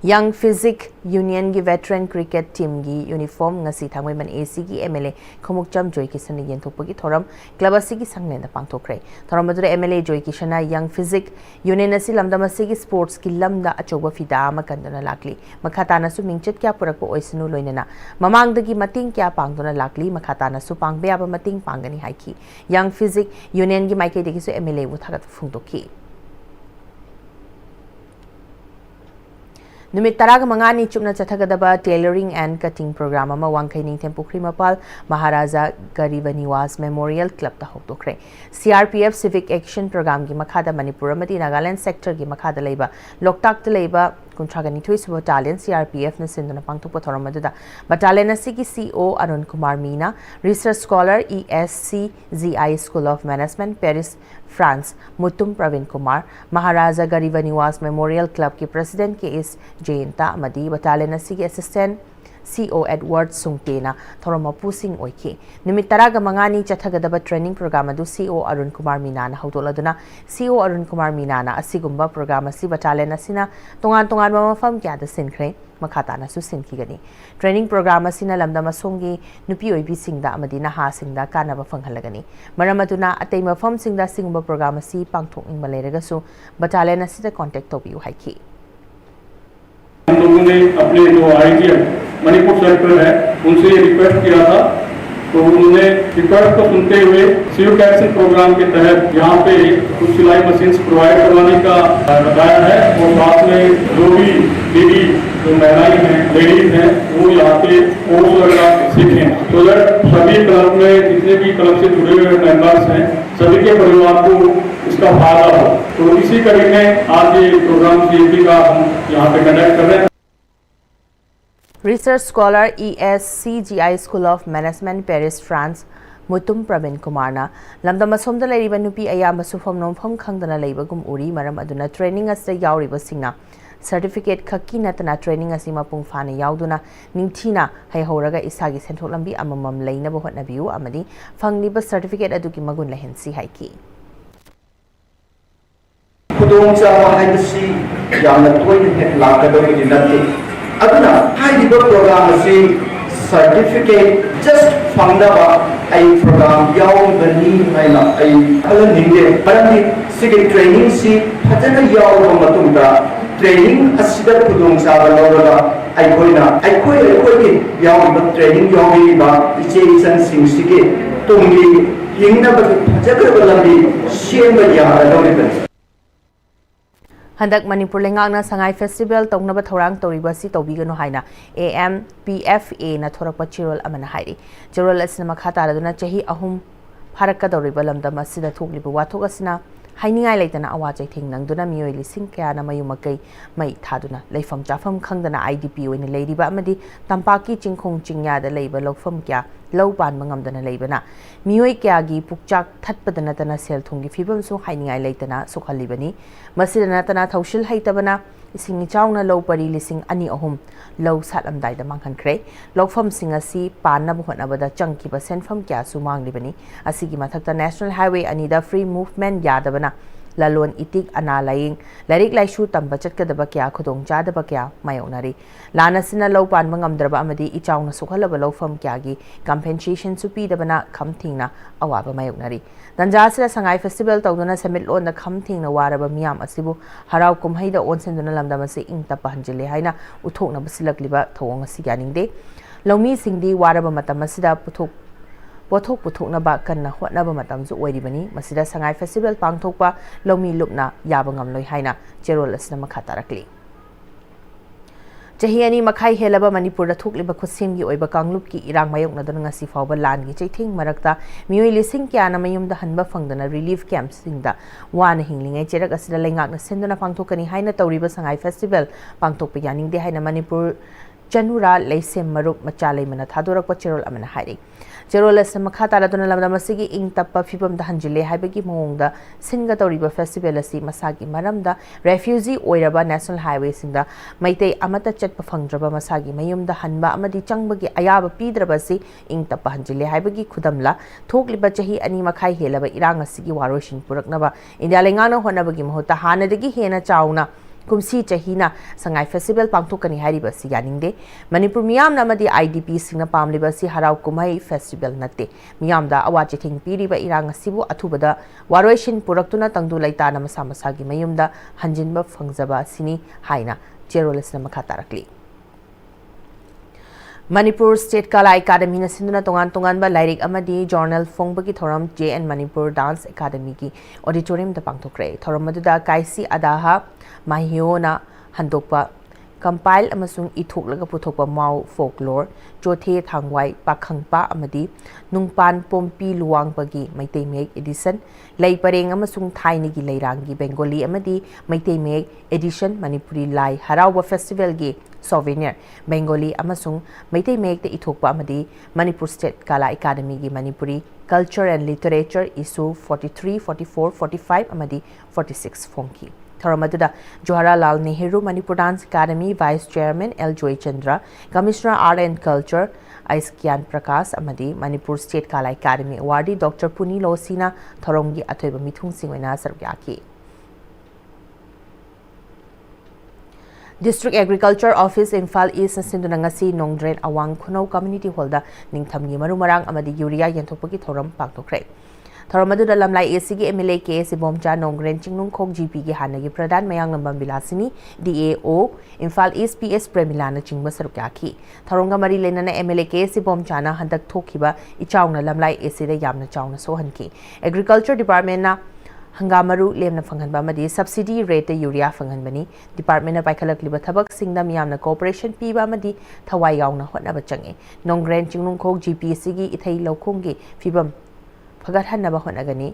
Young Civic Union की veteran cricket team की यूनिफॉर्म ngasi थांगमैबन AC की MLA खोमुकचम जोई Kishan येंथोकपगी theorem club असिगी संगलेंदा पांगथोकरे theorem मदुदा MLA जोई किशना Young Civic Union असि लमदम असिगी स्पोर्ट्स की लमदा अचोबा फिदा अमा कंदना लाकली मखातानासु मिंगचत क्या पुरकपो ओइसनु लोइनना ममांगदगी मतिंग क्या पांगदना लाकली मखातानासु पांगबे याबा मतिंग पांगनी हाइकी Young Civic Union की माइकेदगिसु MLA बु थागत फुंगदोकी Numit taraga mangani chupna chathagadaba tailoring and cutting program ama wangkai ningthem pukri mapal Maharaja Gariba Niwas Memorial Club ta hokdokre CRPF Civic Action Program ki makhada Manipur amadi Nagaland sector ki makhada leiba Loktak ta leiba कुंथ्रागनिथोई Battalion CRPF na sinduna pangthokpa thoram aduda battalion asigi CO Arun Kumar Meena, research scholar ESCGI School of Management Paris France Mutum Pravin Kumar, Maharaja Gariba Niwas Memorial Club ki President KS Jayanta amadi battalion asigi assistant CO Edward Sungtena Thoroma Pusing Oiki. Nimitaraga Mangani Chathagadaba training program adu CO Arun Kumar Minana Haudoladuna CO Arun Kumar Minana Asigumba program asi battalion asina Tongan Mafam Gyada Sinkre Makatana Susinkigani. Training program asina Lamda Masongi Nupi Oibi Singda Amadina Ha Singda Kanaba Fanghalagani. Maramaduna Atema Fam Singda Singumba program asi Pangtok in Maleragasu battalion asita contact Tobi Haiki. हम लोगों ने अपने जो IGM Manipur sector है उनसे ये request किया था तो उन्होंने रिक्वेस्ट को सुनते हुए सिविक एक्शन प्रोग्राम के तहत यहाँ पे कुछ सिलाई मशीन्स प्रोवाइड करवाने का बताया है और साथ में जो भी लेडी जो महिलाएं हैं लेडीज हैं वो यहाँ पे कोर्स वगैरह सीखें तो सभी क्लब में जितने भी क्लब से जुड़े हुए मेंबर्स हैं सभी के परिवार को इसका फायदा हो तो इसी कड़ी में आज ये प्रोग्राम CAP का हम यहाँ पे कंडक्ट कर रहे हैं. Research scholar ESCGI School of Management Paris France Mutum Pravin Kumarna Lamda Masomda Lariba Nupi Ayamba Sufam Nomfam Kangdana Labagum Uri Maram Aduna training as the Yauriba Singna certificate Kaki Natana training asima Pung Fana Yauduna Nintina Hayhoraga Isagi Central Lambi Amamam Laina Bohot Nabiu Amadi Fangliba certificate Aduki Magun Lahensi Haiki. Kudongsa haibasi yamna toina hek lakadawidi natti aduna haidiba program asi certificate just fangdaba ai program yawbani haina ai alaninde parandi sigi training si phajana yawba matungda training asida kudongsa balawaga aikoi ki yawba training yawbiba iche isan singsige tongi hingna ba phajaga balambi shemba yaradawidi Handak Manipur Lengangna Sangai Festival Tongnaba Thorang Toribasi Tobigano Haina AMPFA na Thorakpa Chirol Amana Hairi. Chirol Asna Makata Raduna Chahi Ahum Paraka Doribalam the Masida Toglibu Watogasna Hainingai Latana Awaja Ting Nangduna Mio Lisinka Mayumakai Mai Taduna Lefam Jafam Kangdana IDP in Lady Bamadi Tampaki Chinkong Chingya the labor Lofam Kya Low Ban Mangamdana Labana Mioi Kyagi Pukchak Tatpadanatana Sel Tungi Fibum so Hainingai Latana Sokalibani Masidanatana Taushil Haitabana Ising Chowna Low Pari Lising Ani Ahum Low Salam Dida Mankan Cray Logfam Singasi Panabuhanabada Chunky Basen from Kyasu Mang Libani Asigi Matakta National Highway Anida Free Movement Yadabana Lalon Itik Ana Laying Larik Laishu Tambachat Kadabakya Kudong Jadabakya Mayonari Lanasina Low Pan Mangamdraba Amadi Ichawna Sukalaba Low from Kyagi Compensation Supi Dabana Kamtina Awaba Mayonari Danjasra Sangai Festival Toguna Summit on the Kamting Waraba Miam Asibu Harau Kumhaida Onsenduna Lamdamasi Ing Tapahanjili Haina Utokna Basilak Liba Tawanga Siganing Day Lomi Singdi Waraba Matamasida Pothok na ba kan na hotnaba matamsu oiribani masida sangai festival pangthokpa lomi lupna yabangam loi haina cherol asna makhatarakli Chahiani Makai Helaba Manipur da thokliba khusim gi oiba kanglup ki irang mayok na dana ngasi fawba lan gi chaithing marakta mioi lising kya na mayum da hanba fangdana relief camp singda wana hinglingai cherak asida lengak na senduna pangthokani haina tawriba sangai festival pangthokpa yaning de haina Manipur Janura Leisem Maruk Machalai Mana Thadorakpa Cherol Amana Hairi Cherol as Makata Ladona Lamasigi Ing Tapa Fibum the Hanjile Habegi Monga Singa Toriba Festival asi Masagi Maramda Refugee Oiraba National Highway Sinda Maite Amata Chet Pafandraba Masagi Mayum the Hanba Amadi Changbagi Ayaba Pidrabasi Ing Tapa Hanjile Habegi Kudamla Tokliba Chahi Ani Makai Helaba Iranga Sigi Waroshin Puraknaba India Lengano Honabagi Mohota Hanadagi Hena Chauna Kumsi Chahina Sangai Festival Pangtokani Haribasi Yaninde Manipur Miam Namadi IDP Singna Pamlibasi Harau Kumai Festival Nate Miamda Awachiting Piriba Iranga Sibu Atubada Waroshin Puraktuna Tangdu Laitana Masamasagi Mayumda Hanjinba Fangzaba Sini Haina Cherolis Namakatarakli Manipur State Kala Academy na sinduna tongan ba Lyric Amadi Journal Fongbagi Thoram JN Manipur Dance Academy ki auditorium da pangthokre thoram maduda kaisi adaha mahiona handokpa compile amasung ithoklaga puthokpa mau folklore chothe thangwai pakhangpa amadi nungpan pompi luwangpagi maitei mek edition lei pareng amasung thaini gi leirangi bengali amadi maitei mek edition manipuri lai harawa festival gi souvenir bengali amasung maitei mek te ithokpa amadi manipur state kala academy gi manipuri culture and literature issue 43 44 45 amadi 46 fonki Tharamadura Jawaharlal Nehru Manipur Dance Academy Vice Chairman L. Joy Chandra, Commissioner Art and Culture Aiskyan Prakash Amadi, Manipur State Kala Academy Awardee Dr. Puni Losina Thorongi Athoiba Mithung Singwena Sargyaki. District Agriculture Office Imphal East Sinduna ngasi Nongdren Awang Khunau Community Hall da ningthamgi marumarang amadi urea yentokpagi thoram paktokre. Tharamadura lamlai ACG MLA KS Bomcha Nongren Chingnung Khok GP gi hanagi Pradhan Mayang Lambam Bilasini DAO Imphal East PS Premilana Chingba Sarukyaki Tharonga Mari Lenana MLA KS Bomchana handak thokhiba ichawna lamlai AC da yamna chawna sohanki Agriculture Department na Hangamaru lemna fanghanba amadi subsidy rate urea fanghanbani department na paikhalakliba thabak singda miyamna cooperation piba amadi thawai yauna hotnaba change Nongren Chingnung Khok GP gi ithai laukhonggi fibam Fagat Hanaba Honagani,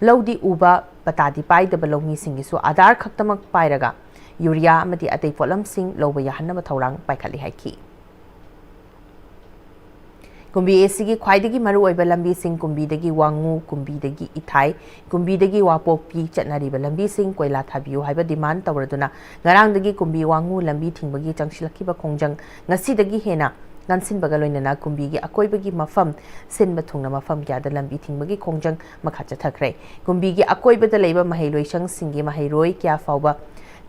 Lodi Uba, Patadi Pai the Balongi Singisu, Adar Kaktamak Pairaga, Urea Madi Ate Polam Sing, Loba Yahanaba Taurang, Paikali Haiki. Kumbi Esigi, Quaidagi Maru Balambi Sing, Kumbi degi Wangu, Kumbi degi Itai, Kumbi degi Wapo Pi, Chatnari Balambi Sing, Quela Tabu, Hiba demand Tauraduna, Narang degi Kumbi Wangu, Lambi Timbagi, Jangshilaki Kongjang, Nasi degi Hena. Nansin Bagaloina Kumbigi, Akoibagi Mafam, Sin Batuna Mafam Gada Lambi Timbagi Kongjang, Makacha Takre, Kumbigi Akoiba the labor Mahelo Shang Singi Maheroi, Kia Fauba,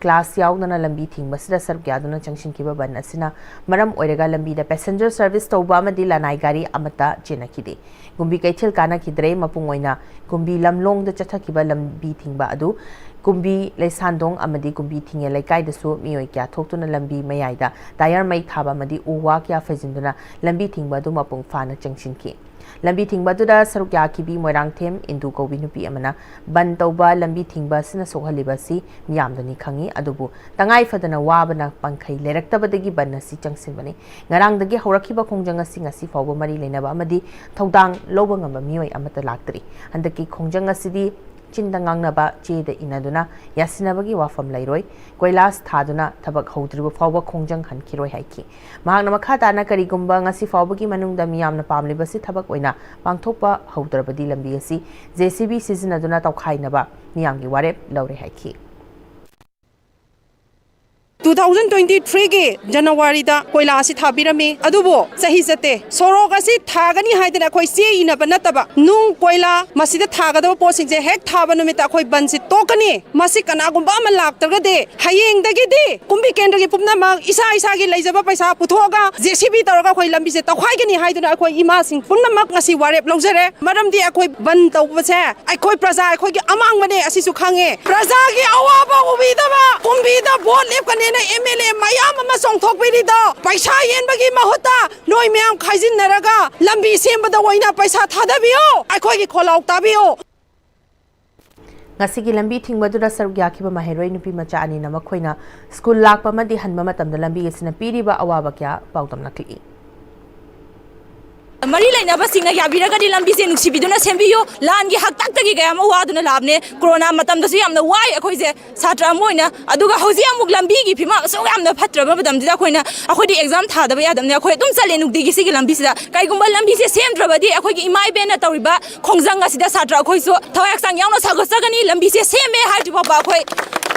Class Yaudana Lambi Ting, Masida Sar Gaduna Junction Kiba Banasina, Maram Orega Lambi, the passenger service to Obama de Lanaigari Amata Jenakidi. Kumbi Kaitil Kana Kidre Mapungoina, Kumbi Lamlong the Chatakiba Lambi Tingba Adu. Kumbi Lesandong Amadi Kumbi Tinga Laikai the Su Mioika Tokuna Lambi Mayaida, Dayar Mai Taba Madi Uwakia Fazinduna, Lambi Tingba Dumapung Fana Junctionki. Lambi Tingba Duda Sarukyaki bi Moirang Tem, Indu Govinupi Amana, Bantoba Lambi Tingba Sina Sohalibasi, Miamdani Kangi, Adubu, Tangai Fadana Wabana Pankai, Lerectaba de Gibanasi Junction, Narang the Gihorakiba Kongjanga Singa Sifa Mari Lenaba Amadi, Todang, Lobangama Mio Amata Lactri, and the Ki Kongjanga City. Chindangangnaba Jade Inaduna, Yasinabagi Wafam Lairoi, Guilas Taduna, Tabak Hodribu Fawa Kongjang Han Kiroi Haiki. Mahanamakata Nakarigumba, Ngasi Fawagi Manung the Miam Napam Libasi Tabakwina, Bangtopa, Hodrabadi Lambiasi, JCB season Aduna Taukainaba, Niangi Warep, Laure Haiki. 2023 के जनवरी दा कोयला से थाबिरमी अदुबो सही सते सोरोग से थागनी हाइदना कोई से इनब नतबा नुंग कोयला मसिद थागदब पोसिंग जे हेक थाब नुमिता कोई बंसि तोकनी मसि कनागुंबा म लाक्तगदे हयेंग दगिदि कुंबी केंद्र के पुपना मा इसा इसा के लैजबा पैसा पुथोगा जेसीबी तोरगा कोई लंबी से तखाइगनी हाइदना कोई इमा सिंह पुपना मक ngasi वारेप लौजरे मरमदि अखोई बन तौबसे अखोई प्रजा अखोई के अमांग बने असिसु खांगे प्रजा के अवाबा उबिदबा कुंबीदा boat लेपकने MLA Mayam Masong Pirido, Paisa Yenbagi Mahota, Noi Miam Kaisin Naraga, Lambi Simba the Waina Paisa Tadabio, I call it Kolau Tabio. Nasigi Lambi Ting Madura Sargyaki Maheroi Nupi Machani Namakoina, School Lakpama di Hanmamatam the Lambi is in a Piriba Awabakia, Pautam Nakli. Marila Nabasina Yabiraga di Lambisi and Sibiduna Sembio, Langi Haktaki Gama Waduna Labne, Corona Matam the Siam, the Y, a Coise, Satra Moina, Aduga Hosiam Muglambigi, Pima, so I'm the Patra, Madam Didaquina, a Hodi exam Tada, the Aquatum Salenu Digisi Lambisa, Kaikumba Lambisi, same Trabadi, a Quaki, my Benatoriba, Kongzanga Sida Satra Koiso, Tawaxan Yano Sagosagani, Lambisi, same high to Papa Quay,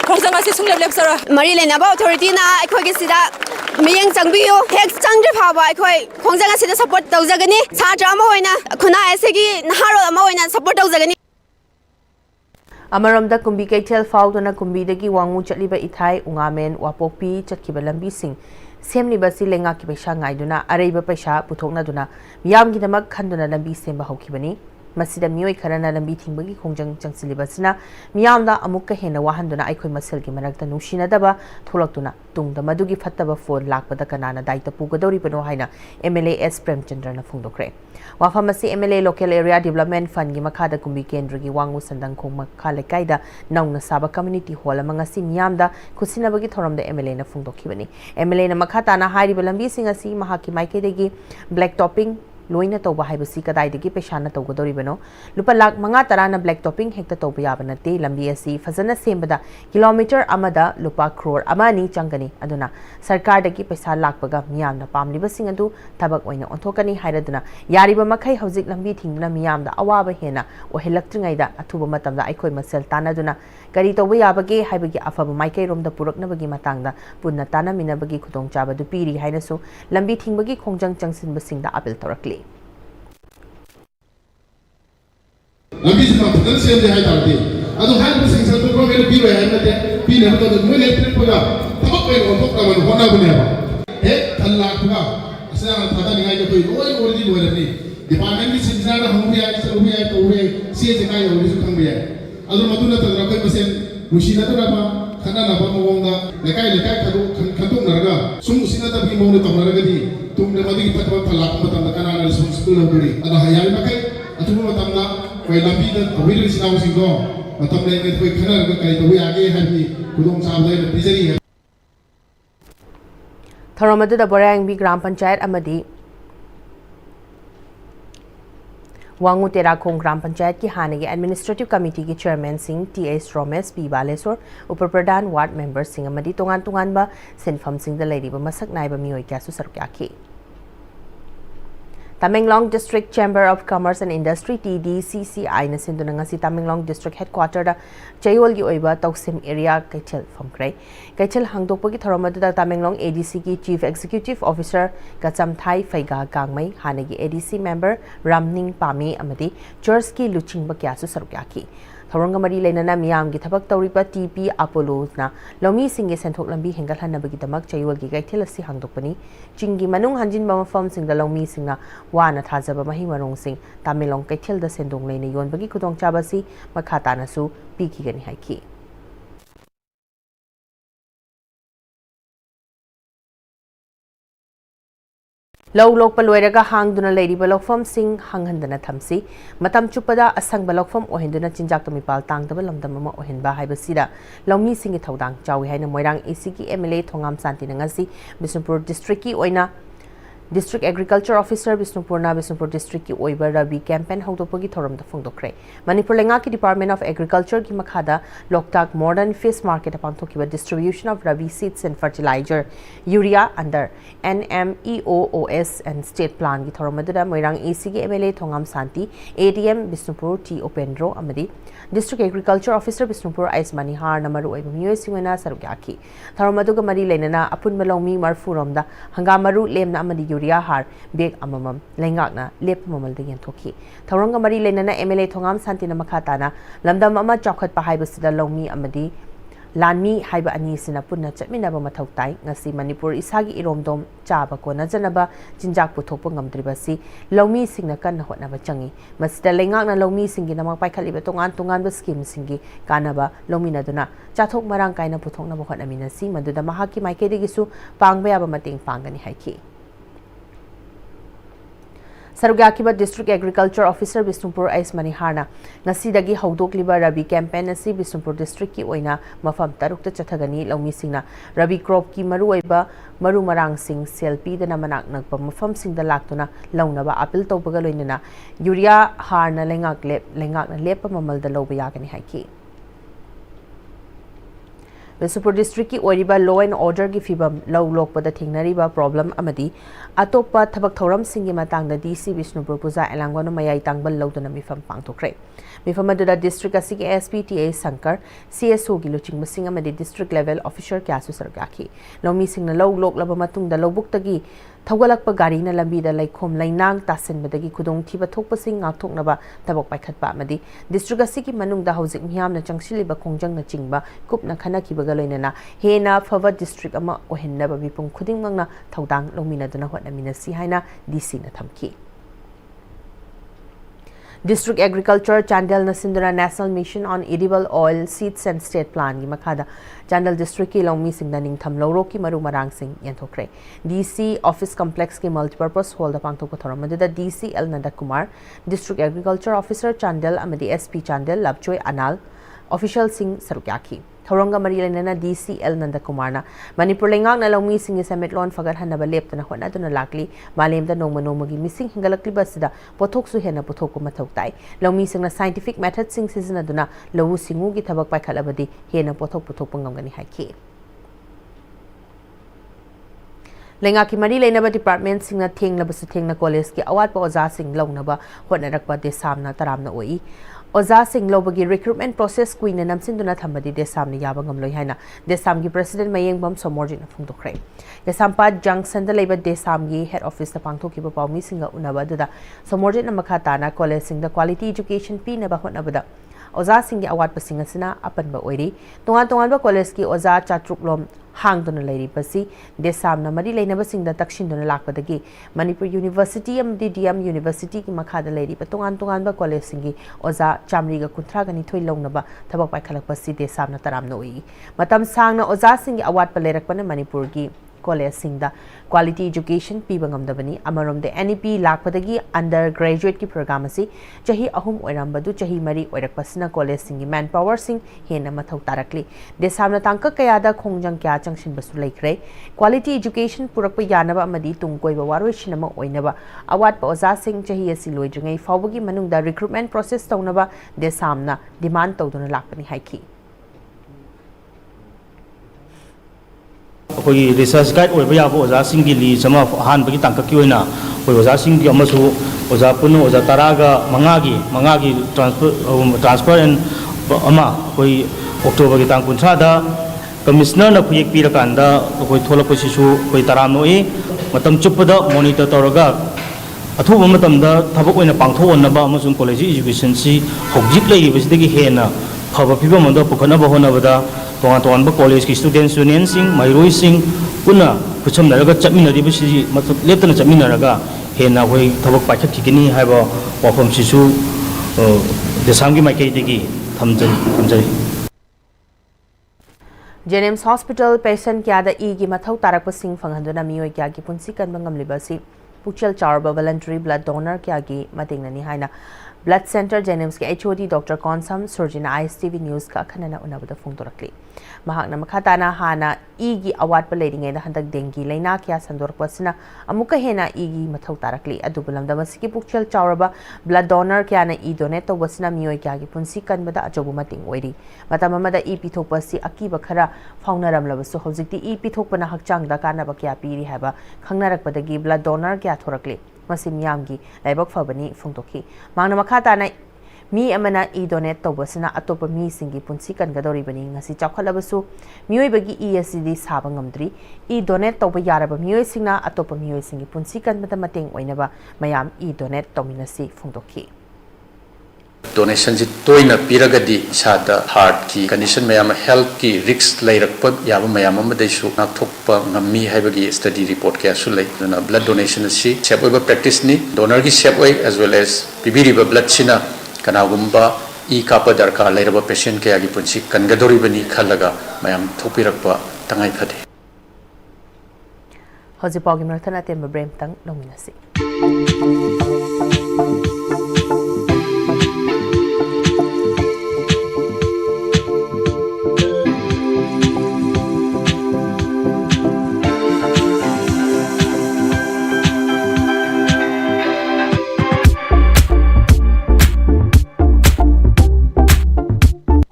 Kongzanga Sisula Lepsara, Marila Naba Authority, I Quakisida. Miyang Sangbio, Hex Sandra Pava, Kongzanga Sida support Dozagani, Saja Moina, Kuna Esegi, Naharo Moina, support Dozagani. Amaram da Kumbi Kaitel Faudana Kumbi degi Wangu Chatliba Itai, Ungamen, Wapopi, Chatkibalambi Sing, Semni Basi Lenga Kibesha Ngaiduna, Areba Pesha, Putona Duna, Miam Gidamak Kanduna Lambi Semba Hokibani, masida mioi kharana lambi thingbagi khongjang changsilibasina miyamda amukka hena wahanduna aikhoi maselgi marakta nungsinadaba tholaktuna tungda madugi fattaba phone lakpada kanana daita pugadori bano haina MLA S Premchandra na phungdokre wafamasi MLA Local Area Development Fund gi makhada kumbi kendra gi wangu sandang khong makhale kaida naungna saba community hall amanga si miyamda khusinabagi thoramda MLA na phungdokhibani MLA na makhata na hairi balambi singa si mahaki maikedegi black topping loina tauba haibasi kadaidagi peshana taugadori bano lupa lakh manga tarana black topping hekta tauba yabana te lambi asi fazana sembada kilometer amada lupa crore amani changani aduna sarkar dagi paisa lakpaga miyamna pamliba singadu tabak oina onthokani hairaduna yariba makhai hauzik lambi thingna miyamda awaba hena ohelaktingaida athuba matamda aikhoi masel tanaduna gari tauba yabage haibagi afaba maikai romda puraknabagi matangda punna tana minabagi khudong chaba du piri hainasu lambi thingbagi khongjang changsin basingda apil torakli lambi sima putan sem de hai tarde adu hai bu sing santu ko mele biro hai mate pi ne to mo le trip ga tabak pe on tok ka hona bu ne ba he thalla ga asna thada ni ngai ko oi oi di lo ni department ki sinjana na hum ya se hu ya to hu si je kai oi su thang bi adu matu na tadra ko masen musina to na ba khana na ba mo wonga lekai khadu khadu na ga sum musina ta bi mo ne to na ga di tum ne madi ki patwa thalla ko tam kana na responsible ho duri ada hayal makai atu mo tam na koi lambi da awil sinaw singgo matam le ngai koi khana ga kai to wi age habi kudong sam dai bijari hai Tharamadu da Borang bi Gram Panchayat amadi Wangu Terakhong Gram Panchayat ki hanagi Administrative Committee ki Chairman Singh T.S. Romes P. Baleswar Upar Pradhan Ward Member Singh amadi tongan tongan ba Sinfam Singh da Lady ba masak naiba mioi kya su sarkyaki Tamenglong District Chamber of Commerce and Industry TDCCI na sinduna nga si Tamenglong District Headquarter da Chayol gi oiba Toksim area Kaichel famkray Kaichel hangdokpagi tharamadu da Tamenglong ADC ki Chief Executive Officer Kachamthai Faiga Gangmai hanagi ADC member Ramning Pami amadi Church ki luchingba kya su sarukyaki Thoranga mari leinana miyam gi thabak tawripa TP Apollo na lomi singe senthok lambi hengal hanabagi damak Chayol gi Kaichel asi hangdokpani Chingi manung hanjin ba mafam sing da lomi singna wana thajaba mahi marong sing Tamenglong Kaichel da sendong leina yonbagi khudong chabasi makhata na su piki gani haiki Low lok paloiraga hangduna leiriba lokfam sing hanghandana thamsi matam chupada asangba lokfam ohenduna chinjak tomipal tangdaba lamdam ama ohenba haibasida lomi singi thodang chawi haina moirang AC ki MLA thongam santi nangasi Bisnupur district ki oina District Agriculture Officer Bisnupur District ki oiba Rabi campaign haudopogi thoram da phongdokre Manipur lenga ki Department of Agriculture ki makhada Loktak Modern Fish Market upon thokiba distribution of Rabi seeds and fertilizer urea under NMEOOS and state plan ki thoramadura moirang AC ki MLA thongam santi ADM Bisnupur T Opendro amadi District Agriculture Officer Bisnupur Ais Manihar namaru oiba miyoi singena sarugyaki thoramaduga mari leinana apun malongmi marfuromda hangamaru lemna amadi urea har beg amamam lengakna lep mamal de yenthoki thoranga mari leinana MLA thongam santina makhatana lamdam ama chokhat pa haibasida longmi amadi lanmi haiba ani sina punna chatminaba mathau tai ngasi Manipur isagi iromdom chaba kona janaba jinjak puthokpa ngamdriba si longmi singna kanna hotnaba changi masida lengakna longmi singi namak paikhaliba tongan tongan ba scheme singi kanaba longmi naduna chathok marang kaina puthokna ba hotnamina si maduda mahaki maikedegisu pangba yaba mating pangani haiki Sarugyaki District Agriculture Officer Bisnupur Ais Maniharna ngasidagi haudokliba Rabi campaign asi Bisnupur District ki oina mafam tarukta chathagani lawmi singna Rabi crop ki maru oiba maru marang sing selpi dana manak nakpa mafam singda laktuna lawnaba appeal tawbaga loinana urea harna lengak na lepa mamal da lawba yagani haiki Bisnupur District ki oiriba law and order ki fibam law lokpada thingnariba problem amadi atopa thabak thoram singi matangda DC Bisnupur Puja Elangwano mayai tangbal lawduna mifam pangthokre mifam adula district asigi SPTA Sankar CSO gi luching masing amadi district level officer kyasu sargaki lawmi singna law lok laba matungda lawbuktagi thawgalakpa gari na lambi da laikhom lainang tasen badagi khudong thiba thokpa sing ngakthoknaba tabak paikhatpa amadi district asigi manungda hojik miyam na changsiliba khongjang na chingba kupna khana kibaga loinana hena phava district ama ohenna ba mipum khuding mangna thaudang lomina duna hotna minasi haina DC na thamki District Agriculture Chandel Nasindra National Mission on Edible Oil Seeds and State Plan gi makhada Chandel District ki longmi singna ningtham loro ki maru marang sing yanthokre DC Office Complex ki multipurpose hall da pangthok pathoram maduda DC L Nanda Kumar District Agriculture Officer Chandel amadi SP Chandel Labchoi Anal Official Singh Sarukyaki Thoranga Marilanana DC L Nanda Kumarna Manipur Lengang na longmi singi summit lon fagar hanaba leptana hona duna lakli malemda nongma nongmagi missing hingalakli basida pothok su hena pothok ko mathok tai longmi singna scientific method sing sizna duna lawu singu gi thabak paikhalabadi hena pothok pangamgani haiki Lenga ki mari leinaba department singna thengna college ki awat pa oza sing longnaba hotnarakpa de samna taramna oi Oza Singh Lobagi recruitment process Queen and Namsinduna Thambadi Desam Yabangam Loyana, Desam President Mayang Bam Somorjin of Fundokre. Desampa Junction the Labor Desam head office the Pangto Kiba Pau missing Unabada, Somorjin Makatana, College the quality education P Nabahot Nabada. Oza Singh Award Pasingasina, Apan Baori, Tonga College ki Oza Chatruklom. Hang dona lady basi desam na mari leinaba singda takshin dona lakpadagi Manipur University DM University ki makhada lady patungan ba college singi oza chamri ga kunthra gani thoi longnaba thabak pai khalak basi desam na taram noi matam sangna oza singi award palerak pana Manipur gi college singda quality education pibangam dabani amarom de NEP lakpadagi undergraduate ki program asi chahi ahum oirambadu chahi mari oirakpasina college singi manpower sing hena mathau tarakli desamna tangka kayada khongjang kya changshin basu laikre quality education purakpa yanaba amadi tungkoiba waroi shinama oinaba award pa oza sing chahi asi loidringai fawbagi manungda recruitment process taunaba desamna demand tawduna lakpani haiki कोई research guide ओइबा याबो ओजा सिंगी ली जमा हान बगी तांका की ओइना ओइ ओजा सिंगी अमसु ओजा पुनु ओजा तरागा मंगागी ट्रांसफर एंड अमा कोई अक्टोबर की तांग कुंछा दा कमिश्नर न खुयेक पिरकांदा कोई थोलपसिसु कोई तरानोई मतम चुपदा मॉनिटर तौरगा अथुब मतमदा थबक ओइना पांगथोनबा अमसुं कॉलेज एजुकेशन सी हौजिक लैबसिदगी हेना फबा फिबम मंदो पुखनबा होनबदा तोंगान कॉलेज की स्टूडेंट्स यूनियन सिंह माइरोई सिंह पुनः खुचमनरगा चटमिनरिबसि लेप्तना चटमिनरगा हेना होई थबक पाइखखिगनी हाइबा वाफमसिसु देसामगी माइकैदगी थमजरी Jennings Hospital patient kyada igi mathau tarakpa sing fanghanduna mioi kya gi punsi kanba ngamlibasi puchal charba voluntary blood donor kya gi matingnani haina Blood Center Jennings ke HOD Dr. Konsam Surgeon Pm-Istv News ka khanana unabada phongdorakli mahakna makhatana hana igi award pa leidingai da handak dengi leina kya sandorpasina amuka hena igi mathau tarakli adubulamda masiki puchal charba blood donor kya na e donate to wasina mioi kya gi punsi kanbada ajobu mating oiri matamamada e pithokpasi akiba khara faunnaramlabasu hojikti e pithokpana hakchang da kana ba kya piri haba khangnarakpadagi blood donor kya thorakli Masim Yamgi, Laibok Fabani, Funtoki. Mangna Makatana, me amana e donate tobasina atopa me singi punsikan gadori bani, Nasi Chakalabasu, Muibagi ESCD Sabangamdri, e donate toba yaraba muisina atopa muisingi punsikan matamating oinaba, Mayam e donate dominasi Funtoki. Donation ji toina piragadi sada heart ki condition mayam health ki risks lairakpa yaba mayam amade su nathokpa ngammi haibagi study report kya su lai na blood donation si shape oiba practice ni donor ki shape oi as well as pibiri ba blood sina kanagumba e kapa darka lairaba patient kya gi punsi kangadori bani khalaga mayam thopirakpa tangai phade Hoji Pogi Marthana Temba Brem Tang Nominasi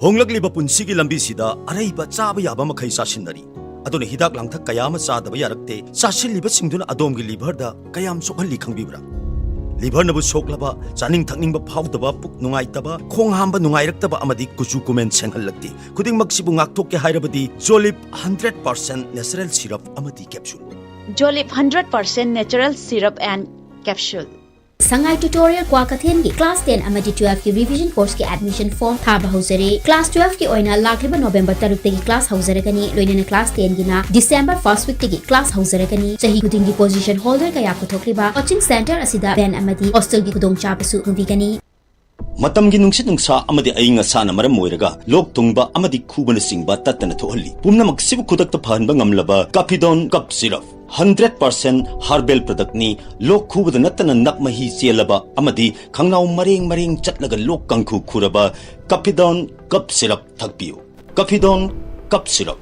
Honglakliba punsigi lambisida araiba chaba yaba makhai sasinari aduna hidak langthak kayama chadaba yarakte sasilliba singduna adomgi liver da kayam sokhalli khangbibra liver nabu soklaba chaning thakningba phawdaba puk nungaitaba khong hamba nungairakaba amadi kuchu kumen senghallakti khuding maksibu ngakthok ke hairabadi Jolip 100% natural syrup amadi capsule Jolip 100% natural syrup and capsule Sangai tutorial Kwakathen ki class 10 amadi 12 ki revision course ki admission form thaba hausare class 12 ki oina lakliba November 3 tagi class hausaragani loinana class 10 gina December 1st week tagi class hausaragani sahi kuding ki position holder kaya puthokliba coaching center asida ben amadi hostel ki kudong chapasu ngdigani matam gi nungsit nungsa amadi ainga sana maram moiraga lok tungba amadi khubana singba tatana thohalli pumna maksibu khudak ta phanba ngamlaba Capidon cup syrup 100% herbal product ni lok khubada natana nakmahi chelaba amadi khangnaw mareng chatlaga lok kangkhu khuraba Capidon cup syrup thakpiu Capidon cup syrup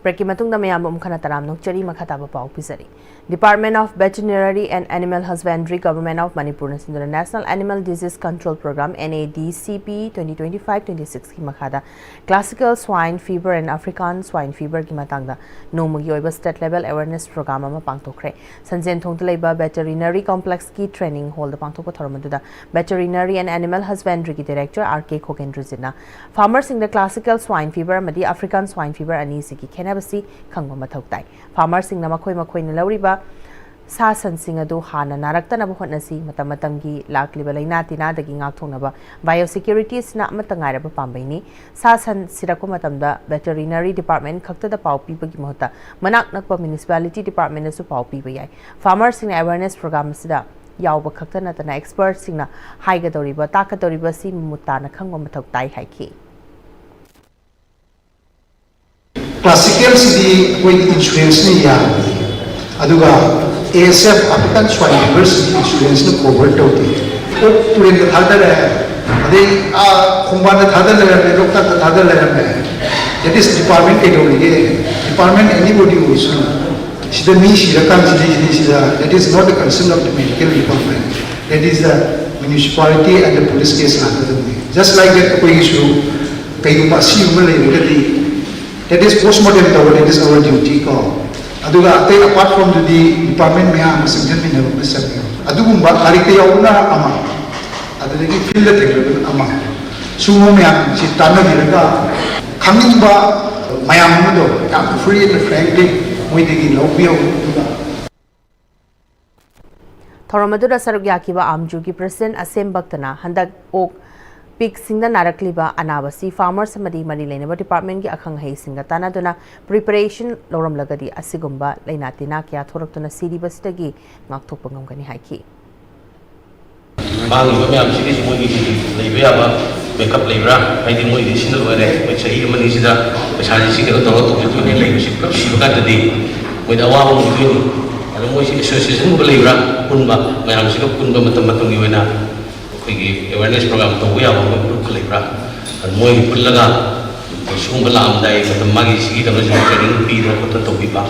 Breaking matungda mayam khana taram nok chari makhata ba pau pisari Department of Veterinary and Animal Husbandry Government of Manipur na National Animal Disease Control Program NADCP 2025-26 ki makhada Classical Swine Fever and African Swine Fever ki matangda nomagi oiba state level awareness program ama pangtokre sanjen thongtlaiba veterinary complex ki training hall da pangtokpa thormaduda Veterinary and Animal Husbandry ki director RK Khokendrujina farmers in the classical swine fever amadi African swine fever ani si ki khenabasi khangba mathau tai farmers in na makhoi na lauriba sa san singa do hana narakta na buhot nasi matam gi lakliba laina tina dagi ngak thonaba biosecurity sna matangai ra pambai ni sa san sirako matamda veterinary department khakta da pau pi bagi mohta manak nakpa municipality department na su pau pi bayai farmers in awareness program sida yawba khakta na tana experts singna haiga doriba taka doriba si mutana khangwa mathau tai haiki classical city with insurance ni ya aduga ASF African Swine Fever insurance no cover tawti o turen da thada ra ade a khumba da thada la ra lokta da thada la ra that is department ke dori department anybody who is sida ni sida kan sida that is not the concern of the medical department that is the municipality and the police case just like that koi issue kai ma si umale gadi that is postmortem that is our duty ko aduga ate apart from the department me am sanjan me never miss adugumba harike yauna ama adagi field the technical ama sumo me am si tanna diraga khangimba mayam do am free and frankly we digi lobby Thoromadura Sarugyakiba Amjugi President Asem Baktana Handak Ok Pig Singda Narakliba Anabasi Farmers Samadi Mari Lenaba Department ki akhang hai singa tanaduna preparation loram lagadi asigumba lainatina kya thoraktuna siri bastagi ngakthok pangam gani haiki bang yo myam sigi mo gi leibe aba backup lebra ai di mo gi sinal ware mai sahi mani sida pesa ji sigi to to ni leibe sik pro siba ka tadi mo da wa mo gi ala mo si association mo lebra punba myam sigi punba matam gi wena awareness program to we have a kalibra and more pullaga sungala amdai matam magi sigi da training pi do to pipa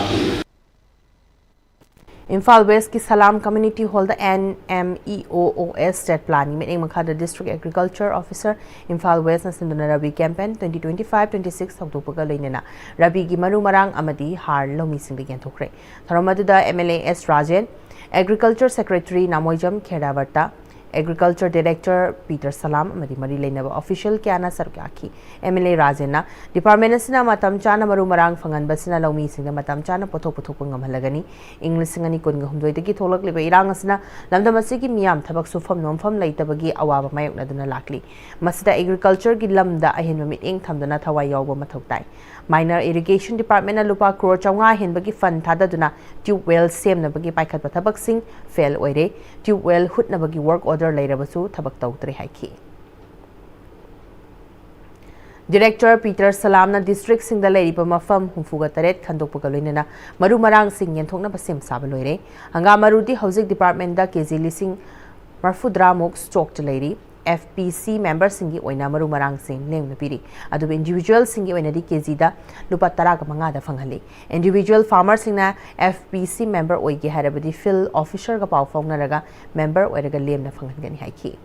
Imphal West ki Salam Community Hall the NMEOOS state planning meeting makhada District Agriculture Officer Imphal West na sinduna Rabi campaign 2025-26 October lainena Rabi gi maru marang amadi har lomi sing gen thokre tharamadu da MLA S Rajan Agriculture Secretary Namoijam Kherawarta Agriculture Director Peter Salam Mari Mari Lenaba Official Kiana Sarkyaki MLA Rajena Department Sina Matam Chana Maru Marang Fangan Basina Lomi Singa Matam Chana Potok Halagani English Singani Kunga Diki Tolak Liba Irangasna Lamda Masiki Miam Tabak Sufam Nomfam Laitabagi Awaba Mayok Naduna Lakli Masida Agriculture Gilamda Ahin Meeting Tamdana Tawayoba Matoktai Minor Irrigation Department na lupa crore chawng hin bagi fund thadaduna tube well sem na bagi paikat pathabak sing fail oire tube well hut na bagi work order leirabasu thabak tawtre haiki Director Peter Salam na district sing da leiriba mafam humfuga taret khandokpa galoinena maru marang sing yenthokna basem saba loire hanga marudi housing department da kg lising marfudra mok stock leiri FPC members singi oina maru marang sing leng piri adu individual singi oina di kg da lupa taraga manga da fanghali individual farmer singna FPC member oigi harabadi field officer ga pau fawnaraga member oiraga lem na fanghangani haiki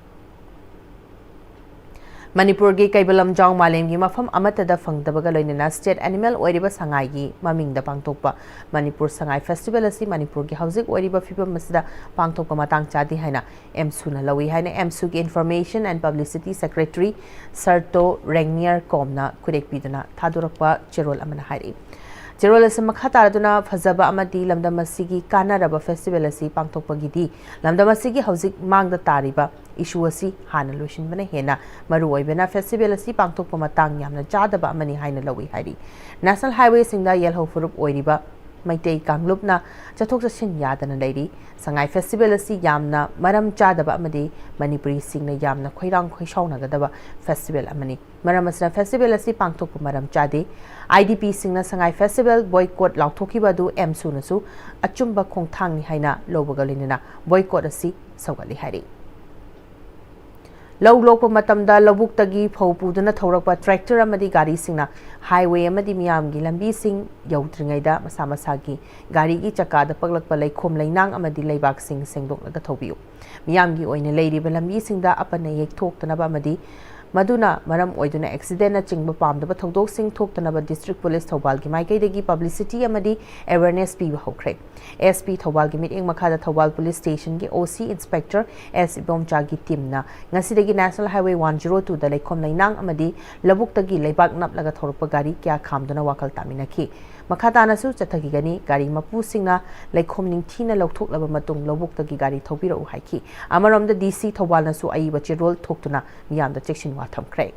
Manipur gi Kaibalam Jang Malem gi mafam amata da fangdabaga loinena state animal oiriba sangai gi maming da pangtokpa Manipur Sangai Festival asi Manipur gi housing oiriba fibam masida pangtokpa matang chadi haina MSU na lawi haina MSU gi Information and Publicity Secretary Sarto Rengnier Komna kurek piduna thadurakpa cherol amana hari Cherol asam makhatar duna fazaba amadi lamda masigi kana raba festival asi pangtokpa gidi lamda masigi housing mangda tariba issue asi hana lotion bana hena maru oibena festival asi pangtokpa matang yamna jadaba amani haina lawi hari National Highway singda yelho furup oiriba Maitei Kanglupna Chathok Chashin Yadana Lady Sangai Festival asi Yamna Maram Chadaba Amadi Manipuri Singna Yamna Khoirang Khoishona Gadaba Festival Amani Maramasna Festival asi Pangtok Maram Chade IDP Singna Sangai Festival boycott Lautoki Badu M Sunasu Achumba Kongtang Haina Lobogalinina boycott asi Sagali Hari Low local matamda Lobuk Tagi Popudana Torapa tractor amadi gari singna highway amadi Miam Gilambi Sing Yautringaida Masamasagi Gari gi Chaka the Paglak Palay Kum Lainang amadi Laybak Sing Singdok Nagatobiu Miamgi oin lady Balambi Singda upana yek talk tanaba madi Maduna Maram Oiduna accident at Chingba Palm the Batodok Sing talk tanaba District Police Tobalgi Maikadegi publicity amadi awareness P Hokre SP Tobalgi meeting Makada Tobal Police Station gi OC Inspector S Bom Chagi Timna Nasidegi National Highway 102 the Lakom Lainang amadi Labuk Tagi Laybak Nap Laga Torpagari Kya Kamdana Wakal Taminaki Makatana Su Chatagigani Gari Mapu Singna Lakom Ning Tina Loktok Labamatung Lobuk Tagi Gari Tobiro Haiki Amaram the DC Tobal Su Ai Bachirol Toktuna Miam the Section Watam Craig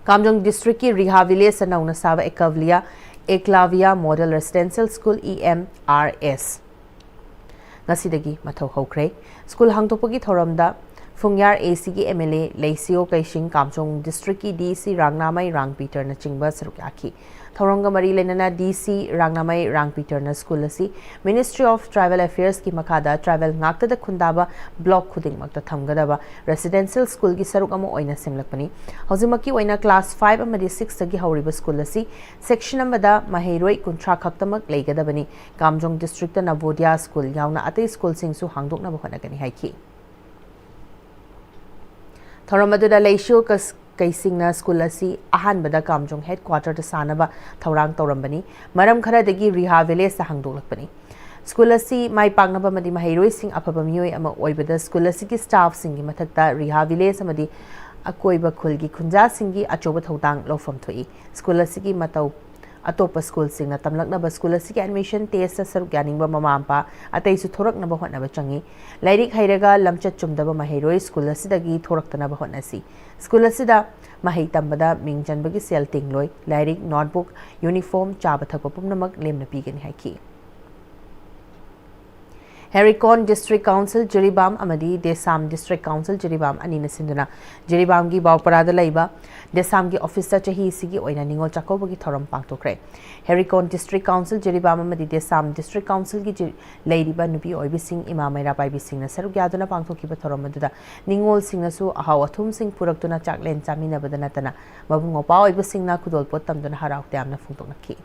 Kamjong District ki Riha Village Sanauna Sava Ekavlia Eklavia Model Residential School EMRS Nasidagi Matau Hokre School Hangtopagi Thoramda Fungyar AC ki MLA Laisio Kaishing Kamjong District ki DC Rangnamai Rang Peter na Chingba Sarukaki Thoronga Mari Lenana DC Rangnamai Rang Peter na School asi Ministry of Tribal Affairs ki Makada Travel Ngakta da Kundaba Block Khuding Makta Thamgadaba Residential School ki Saruk amo oina simlakpani Hozimaki oina Class 5 amadi 6 tagi hauriba school asi Section amada Mahairoi Kuntra Khaktamak leigadabani Kamjong District na Navodya School yauna atei school singsu hangdokna bahonagani haiki Thoramadura Laisho Kaisingna School asi Ahan Bada Kamjong Headquarter to Sanaba Taurang Torambani Maram Khara Degi Riha Village sa Hangdolakpani School asi Mai Pangnaba Madi Mahairoi Sing Apabamioi Ama Oibada School asi ki staff singi mathakta Riha Village amadi Akoiba Khulgi Kunja Singi Achoba Thodang Lofam Thoi School asi ki Matau Atopa School Singna Tamlaknaba School asi ki admission test sa saruk yaningba mamampa atay su thoraknaba hotnaba changi Lairik Hairaga Lamchat Chumdaba Mahairoi School asidagi thoraktanaba hotnasi School asida Mahai Tambada Mingjanbagi Sel Tingloi Lairik Notebook Uniform Chaba Thakpa Pumnamak Lemna Pigani Haiki Haricon District Council Jiribam Amadi Desam District Council Jiribam Anina Sinduna Jiribam gi Bauparada Laiba Desam gi Officer Chahi Sigi Oina Ningol Chakobagi Thoram Pangtokre Haricon District Council Jiribam Amadi Desam District Council gi Lady Ba Nubi Oibi Sing Imamaira Bai Sing na Saruk Yaduna Pangtokiba Thoramaduna Ningol Sing Nasu Ahaw Athum Sing Puraktuna Chaklen Chamina Badanatana Mabungo Pa Oibi Sing na Kudol Potam Duna Harauk Damna Fungtoknaki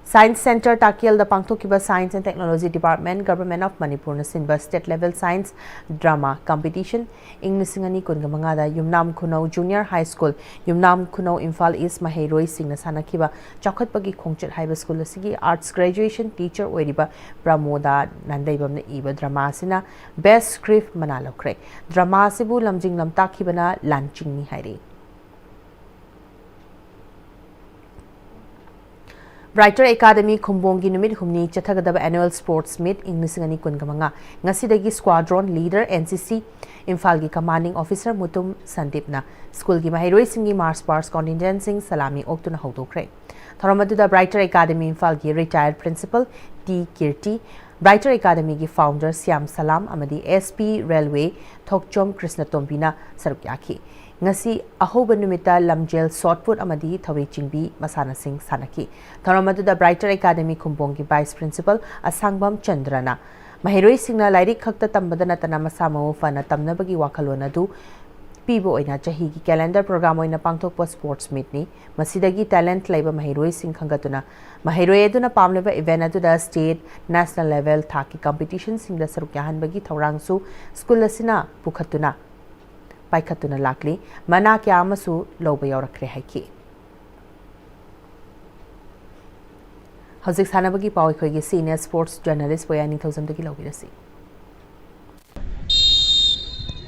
Science Center Takiel the Pangtokiba Science and Technology Department Government of Manipur na Sinba State Level Science Drama Competition Inglisingani Kungamangada Yumnam Kuno Junior High School Yumnam Kuno Imphal East Mahairoi Singna Sanakiba Chakhatpagi Khongchet High School Sigi Arts Graduation Teacher Oiriba Pramoda Nandaibam Iba Drama Sina Best Script Manalokre Drama Sibu Lamjing Lamtakibana Lanching Hairi Writer Academy Kumbongi Numit Humni Chathagadaba Annual Sports Meet Inglisingani Kungamanga Ngasidagi Squadron Leader NCC Imphal Commanding Officer Mutum Sandipna School gi Mahairoi Singi Mars Bars Contingent Sing Salami Oktuna Hodokre Thoramaduda Writer Academy Imphal gi Retired Principal T Kirti Writer Academy gi Founder Siam Salam Amadi SP Railway Thokchom Krishna Tombina Sarukyaki Ngasi ahoba numita lamjel shortput amadi thawi chingbi masana sing sanaki tharamadu da Brighter Academy Kumbongi Vice Principal Asangbam Chandrana Mahiroi singna lairik khakta tambadana tana masamo fana tamnabagi wakhalona du pibo oina chahi gi calendar program oina pangthokpa sports meet ni masidagi talent laiba Mahiroi sing khangatuna Mahiroi aduna pamleba event adu da state national level thaki competition sing da sarukyahan bagi thorangsu school asina pukhatuna Paikatuna Lakli, Mana Kyamasu, Loba Yorakre Haiki. Howzik Sanabagi Pawikogi, senior sports journalist, Boyani Thousand the Kilogirasi.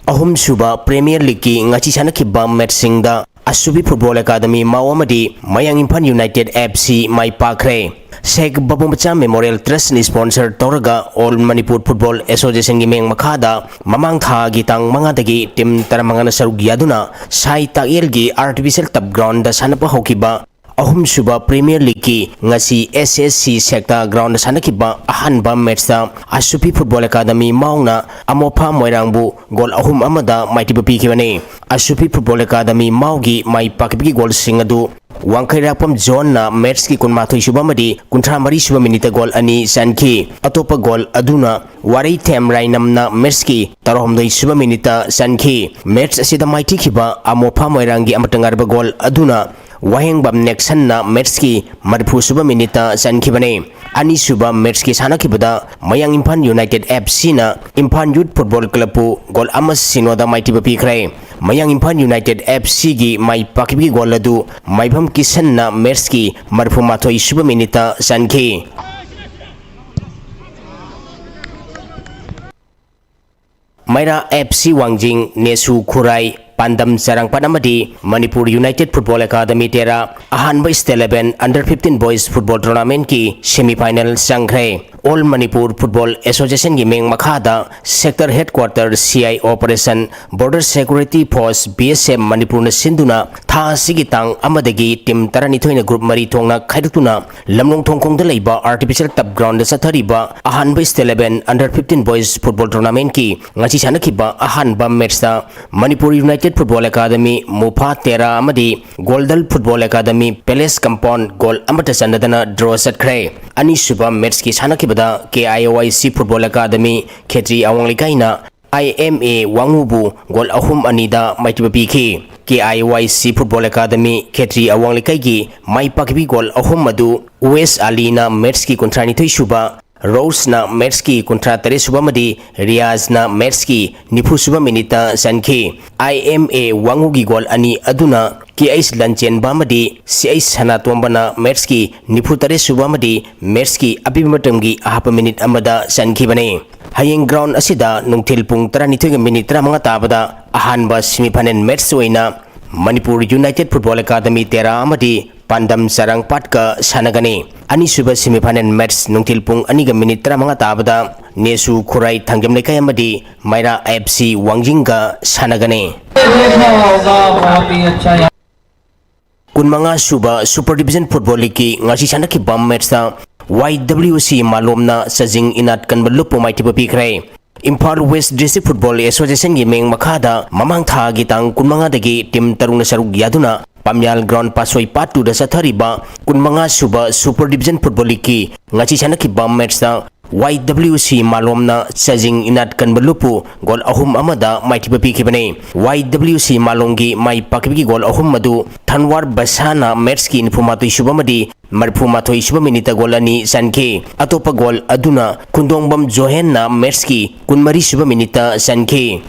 Ahum Suba, Premier League, Ngachisana Kibam Met Singda, Asubi Football Academy, Mawamadi, Mayang Impan United FC, My Pakre. Sheikh Babumacha Memorial Trust ni sponsor Toraga All Manipur Football Association gi meng makhada mamang tha gi tang manga dagi tim taramanga na sarug yaduna sai tail gi artificial top ground da sanapa hokiba ahum suba Premier League ki ngasi SSC sector ground sanakiba ahanba match da Asupi Football Academy mauna amopa moirangbu gol ahum amada maitiba pikibane Asupi Football Academy maugi mai pakibigi gol singadu Wangkairakpam zone na match ki kunmathoi suba madi kunthra mari suba minute gol ani sanki atopa gol aduna Warai Them Rainam na match ki tarahomdoi suba minute sanki match asida maiti khiba amopa moirangi amatangarba gol aduna Waheng bam Nexan na match ki marfu suba minute sankibane ani suba match ki sana kibada Mayang Imphal United FC na Imphal Youth Football Club pu gol amas sinoda maiti bapi krai Mayang Imphal United FC gi mai pakibi gol adu maibam kisan na match ki marfu mathoi suba minute sanki Maira FC Wangjing Nesu Khurai Pandam Sarang Panamadi Manipuri United Football Academy Tera Ahanba State 11 Under 15 Boys Football Tournament ki semi-final sangkre All Manipur Football Association ki meng makhada Sector Headquarter CI Operation Border Security Force BSF Manipur na sinduna tha sigi tang amadagi team taranithoi na group mari thongna khaidutuna lamlong thongkong da leiba artificial turf ground da sathariba Ahanba State 11 Under 15 Boys Football Tournament ki ngachi sanakiba ahanba match da Manipur United Football Academy Mupa Tera Amadi Goldal Football Academy Palace Compound Goal Amata Sandadana draw satkre Ani Suba match ki sanakibada KIOIC Football Academy Khetri Awanglikayna IMA Wangubu Goal Ahum Anida Maitibapi ki KIOIC Football Academy Khetri Awanglikay ki Mai Pakibi Goal Ahum Madu West Alina match ki kontrani thoi suba Rose na match ki kontra tare suba madi Riaz na match ki nifu suba minita sanki IMA wangugi gol ani aduna ki ais lanchen ba madi si ais sana tombana match ki nifu tare suba madi match ki abimatamgi ahapa minute amada sanki bane hayeng ground asida nungthil pung 32 minute 3 tabada ahanba semi-final match oina Manipur United Football Academy Tera amadi Pandam Sarang Patka Sanagani Ani Suba semi-final match nungtil pung aniga minute 3 tabada Nesu Khurai Thangjam Lekay amadi Maira FC Wangjingga Sanagani Kunmanga Suba Super Division Football League ki ngasi sanaki bam match ta YWC malomna sajing inat kanbalup pumaitiba pikrai Imphal West District Football Association gi meng makhada mamang tha gi tang kunmanga dagi team tarungna saruk yaduna Pamyal Ground Pasoi Part 2 da sathariba kunmanga suba Super Division Football League ki ngachi sanaki bam match ta YWC malomna sajing inat kanbalupu gol ahum amada maitiba pikibane YWC malongi mai pakibigi gol ahum madu Thanwar Basana match ki infumatoi subamadi marfumatoi suba minita gol ani sanke atopa gol aduna kundongbam Johen na match ki kunmari suba minita sanke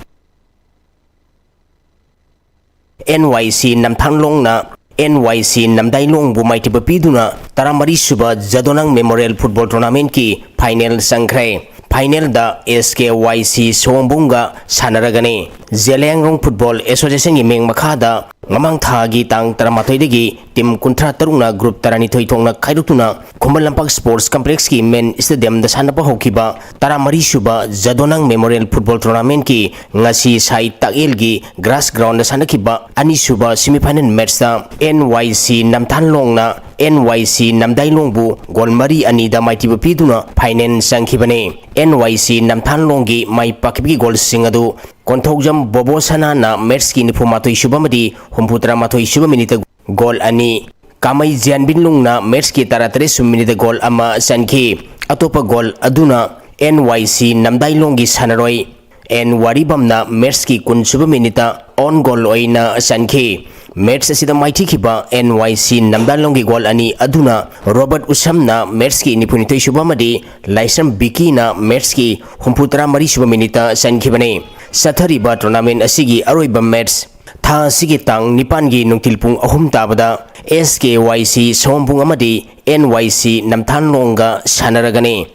NYC Namthanglong na NYC Namdailong bu maitiba piduna taramari suba Jadonang Memorial Football Tournament ki final sangkre final da SKYC Sombunga sanaragani Zelengrong Football Association gi meng makhada ngamang thagi tang taramathoi degi team kunthra tarungna group tarani thoi thongna khairutuna Khumbal Lampak Sports Complex ki main stadium da sanapa hokiba taramari suba Jadonang Memorial Football Tournament ki ngasi sai takil gi grass ground da sanakiba ani suba semi-final match da NYC Namthanlong na NYC Namdailong bu gol mari ani da maitiba piduna final sangkhibane NYC Namthanlong gi mai pakibigi gol singadu Konthogjam Bobo Sana na match ki nifumatoi subamadi humputra mathoi suba minute gol ani Kamai Jianbinlung na match ki taratare sum minute gol ama sanki atopa gol aduna NYC Namdailong gi sanaroi and waribam na match ki kun suba minute on goal oina sanki match asida maiti kiba NYC Namdailong gi gol ani aduna Robert Usam na match ki nipunitoi subamadi Laisam Biki na match ki humputra mari suba minute sanki bane Sathariba tournament asigi aroiba match tha sigi tang nipan gi nungtilpung ahum tabada SKYC Sombung amadi NYC Namthanlongga sanaragani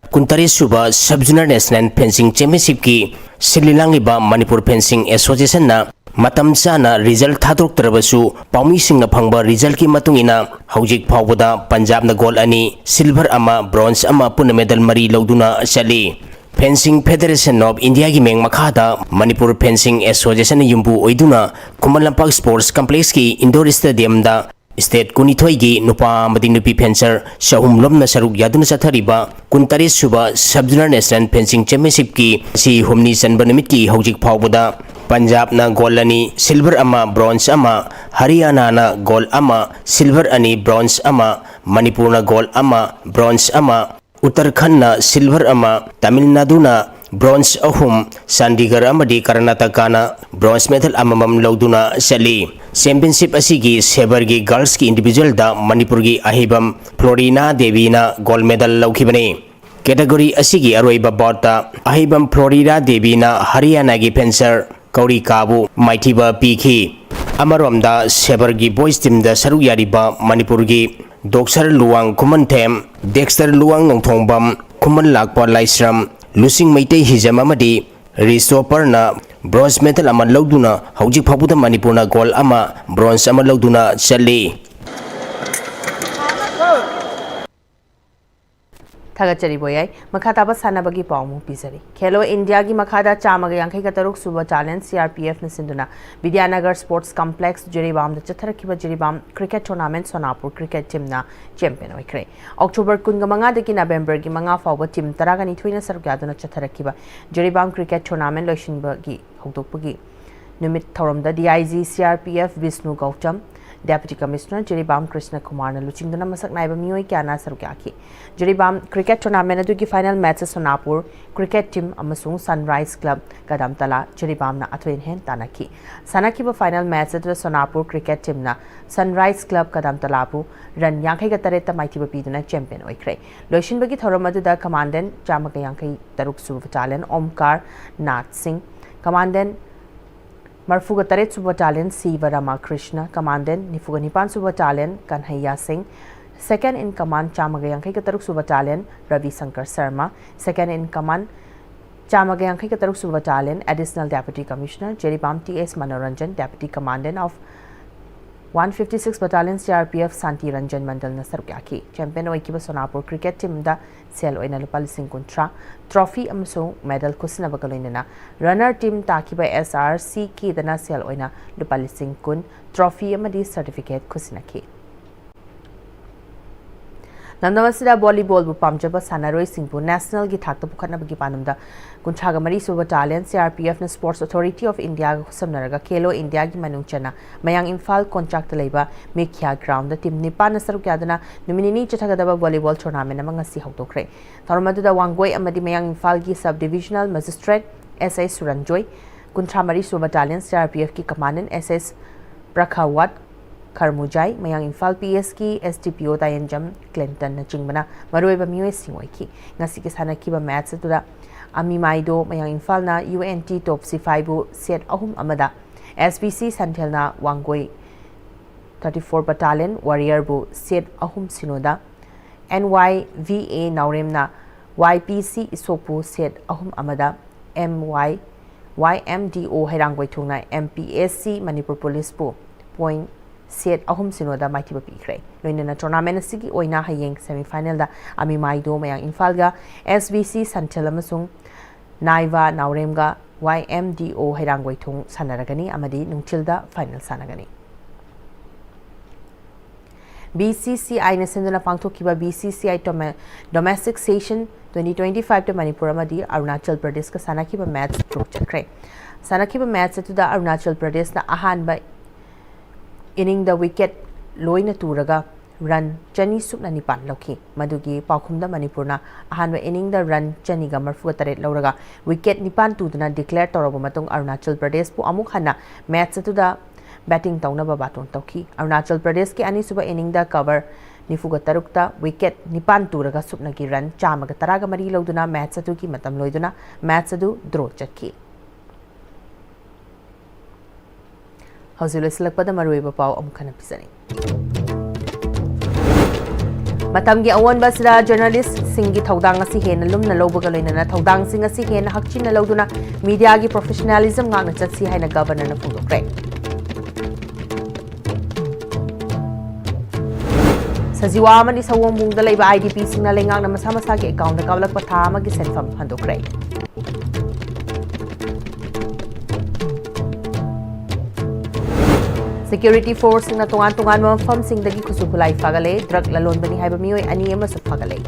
Kuntari suba Sub-Junior National Fencing Championship ki Sililangiba Manipur Fencing Association na matam sana result thadrok tarabasu paumi singna phangba result ki matungina haujik phawbada Punjab na gold ani silver ama bronze ama puna medal mari loduna chali Fencing Federation of India ki meng makhada Manipur Fencing Association yumbu oiduna Kumalampak Sports Complex ki indoor stadium da State Kunithoi gi nupa amadi nupi fencer Shahum lomna saruk yaduna chathariba Kuntari suba Sub-Junior National Fencing Championship ki si humni sanba numit ki haujik phawbuda Punjab na gold ani silver ama bronze ama Haryana na gold ama silver ani bronze ama Manipur na gold ama bronze ama Uttarakhand na silver ama Tamil Nadu na bronze ahum Chandigarh amadi Karnataka na bronze medal amamam lauduna sali championship asigi Saber gi girls ki individual da Manipur gi ahibam Florina Devi na gold medal laukhibani category asigi aroiba bauta ahibam Florina Devi na Haryana gi fencer Kauri Kabu maithiba pikhi amaromda Saber gi boys team da saru yariba Manipur gi Doksar Luang Kumanthem Dexter Luang Nongthongbam Kuman Lakpa Laisram Lusing Maitei Hijam amadi Ristoper na bronze medal ama lauduna haujik phabuda Manipur na gold ama bronze ama lauduna chali Thagachari boyai makhata ba sanabagi pawmu pisari Khelo India gi makhada chamaga yankai ka taruk suba challenge CRPF na sinduna Vidyanagar Sports Complex Jiribam da chatharakhiba Jiribam cricket tournament Sonapur cricket team na champion oikre October 15 dagi November gi manga fawba team taraga ni thoina saruk yaduna chatharakhiba Jiribam cricket tournament loishinba gi hokdokpagi numit thoramda DIG CRPF Vishnu Gautam Deputy Commissioner Jiribam Krishna Kumar na luchingduna masak naiba miyoi kyana sarukyaki Jiribam cricket tournament adugi final match Sonapur cricket team amasung Sunrise Club Kadamtala Jiribam na atwain hen tanaki sanakiba final match adu Sonapur cricket team na Sunrise Club Kadamtala pu run yankai ga tareta maithiba piduna champion oikre loishinbagi thoram aduda commandant chamaga yankai taruk su battalion Omkar Nath Singh commandant Marfuga Taret Suba Battalion Siva Rama Krishna, Commandant Nifuga Nipan Suba Battalion Kanhaiya Singh, Second in Command Chamagayankai Kataruk Suba Battalion Ravi Sankar Sharma, Second in Command Chamagayankai Kataruk Suba Battalion Additional Deputy Commissioner Jiribam T.S. Manoranjan, Deputy Commandant of 156 Battalion CRPF Santi Ranjan Mandal na sarukyaki champion oikiba Sonapur cricket team da sel oina lupa 50 trophy amsung medal kusina bagaloinana runner team takiba SRC ki dana sel oina lupa 50 trophy amadi certificate kusinaki Namdamasida volleyball bu pamjaba sanaroi singpu national gi thakta pukhatna bagi panamda kunchaga mari suba battalion CRPF na Sports Authority of India ga samnaraga Khelo India gi manungchana mayang Imphal contract leiba mekhya ground da team nipan na saruk yadana numinini chathagadaba volleyball tournament amang asi hautokre tharmaduda wangoi amadi mayang Imphal gi sub divisional magistrate SI Suranjoy kunchamari suba battalion CRPF ki commandant SS Prakhawat Karmujai mayang Imphal PS ki SDPO Tayanjam Clinton na jingbana maroiba miyoi singoi ki ngasi ki sanakiba match atuda Ami Maido mayang Imphal na UNT Top C5 bu set ahum amada SPC Santhel na Wangoi 34 Battalion Warrior bu set ahum sinoda NYVA Naurem na YPC Isopu set ahum amada YMDO Hairangwai thungna MPSC Manipur Police bu point set ahum sinoda maithiba pikre loinana tournament asigi oina hayeng semi final da Ami Maido mayang Imphal ga SBC Santhel amasung Naiva Naurem ga YMDO Hairangwai thung sanaragani amadi nungchilda final sanagani BCCI na sinduna pangthokiba BCCI Domestic Session 2025 to Manipur amadi Arunachal Pradesh ka sanakiba match truk chakre sanakiba match atuda Arunachal Pradesh na ahanba inning the wicket loina turaga run chani sukna nipan lokhi madugi paukhumda Manipurna ahanba inning the run chani ga marfu taret lauraga wicket nipan tuduna declare toroba matung Arunachal Pradesh pu amuk hana match atuda batting tawna ba baton tawki Arunachal Pradesh ki ani suba inning da cover nifuga tarukta wicket nipan turaga sukna gi run chamaga taraga mari lauduna match atu ki matam loiduna match adu draw chakki Hausulo silakpada maruiba pau amkhana pisani Matamgi awan basra journalist singi thaudang asi hena lumna lobaga loinana thaudang sing asi hena hakchina loduna media gi professionalism ngana chatsi haina governor na phudokre Sajiwa amani sawong bungda laiba IDP singna lengang na masa masa gi account da kawlak patha amagi senfam handokre Security Force na tungan-tungan mafam singdagi kusupulay fagale drug lalon bani haiba miyoy ani ema sa fagale.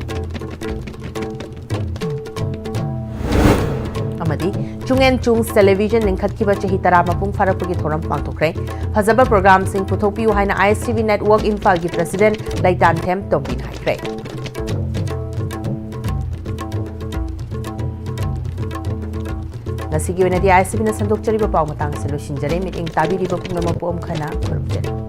Amadi Chungen Chung's television lingkhat kiba chahi taramapung farakpugi thoram pangtokre. Fazaba program sing puthokpiu haina ISTV network Imphal gi president Laitan Them Tombin haikre. Nasigi wenadi ISTV na sandok chari ba pau matang sa losinjare meeting tabi riba pung namapu khana khurumjare.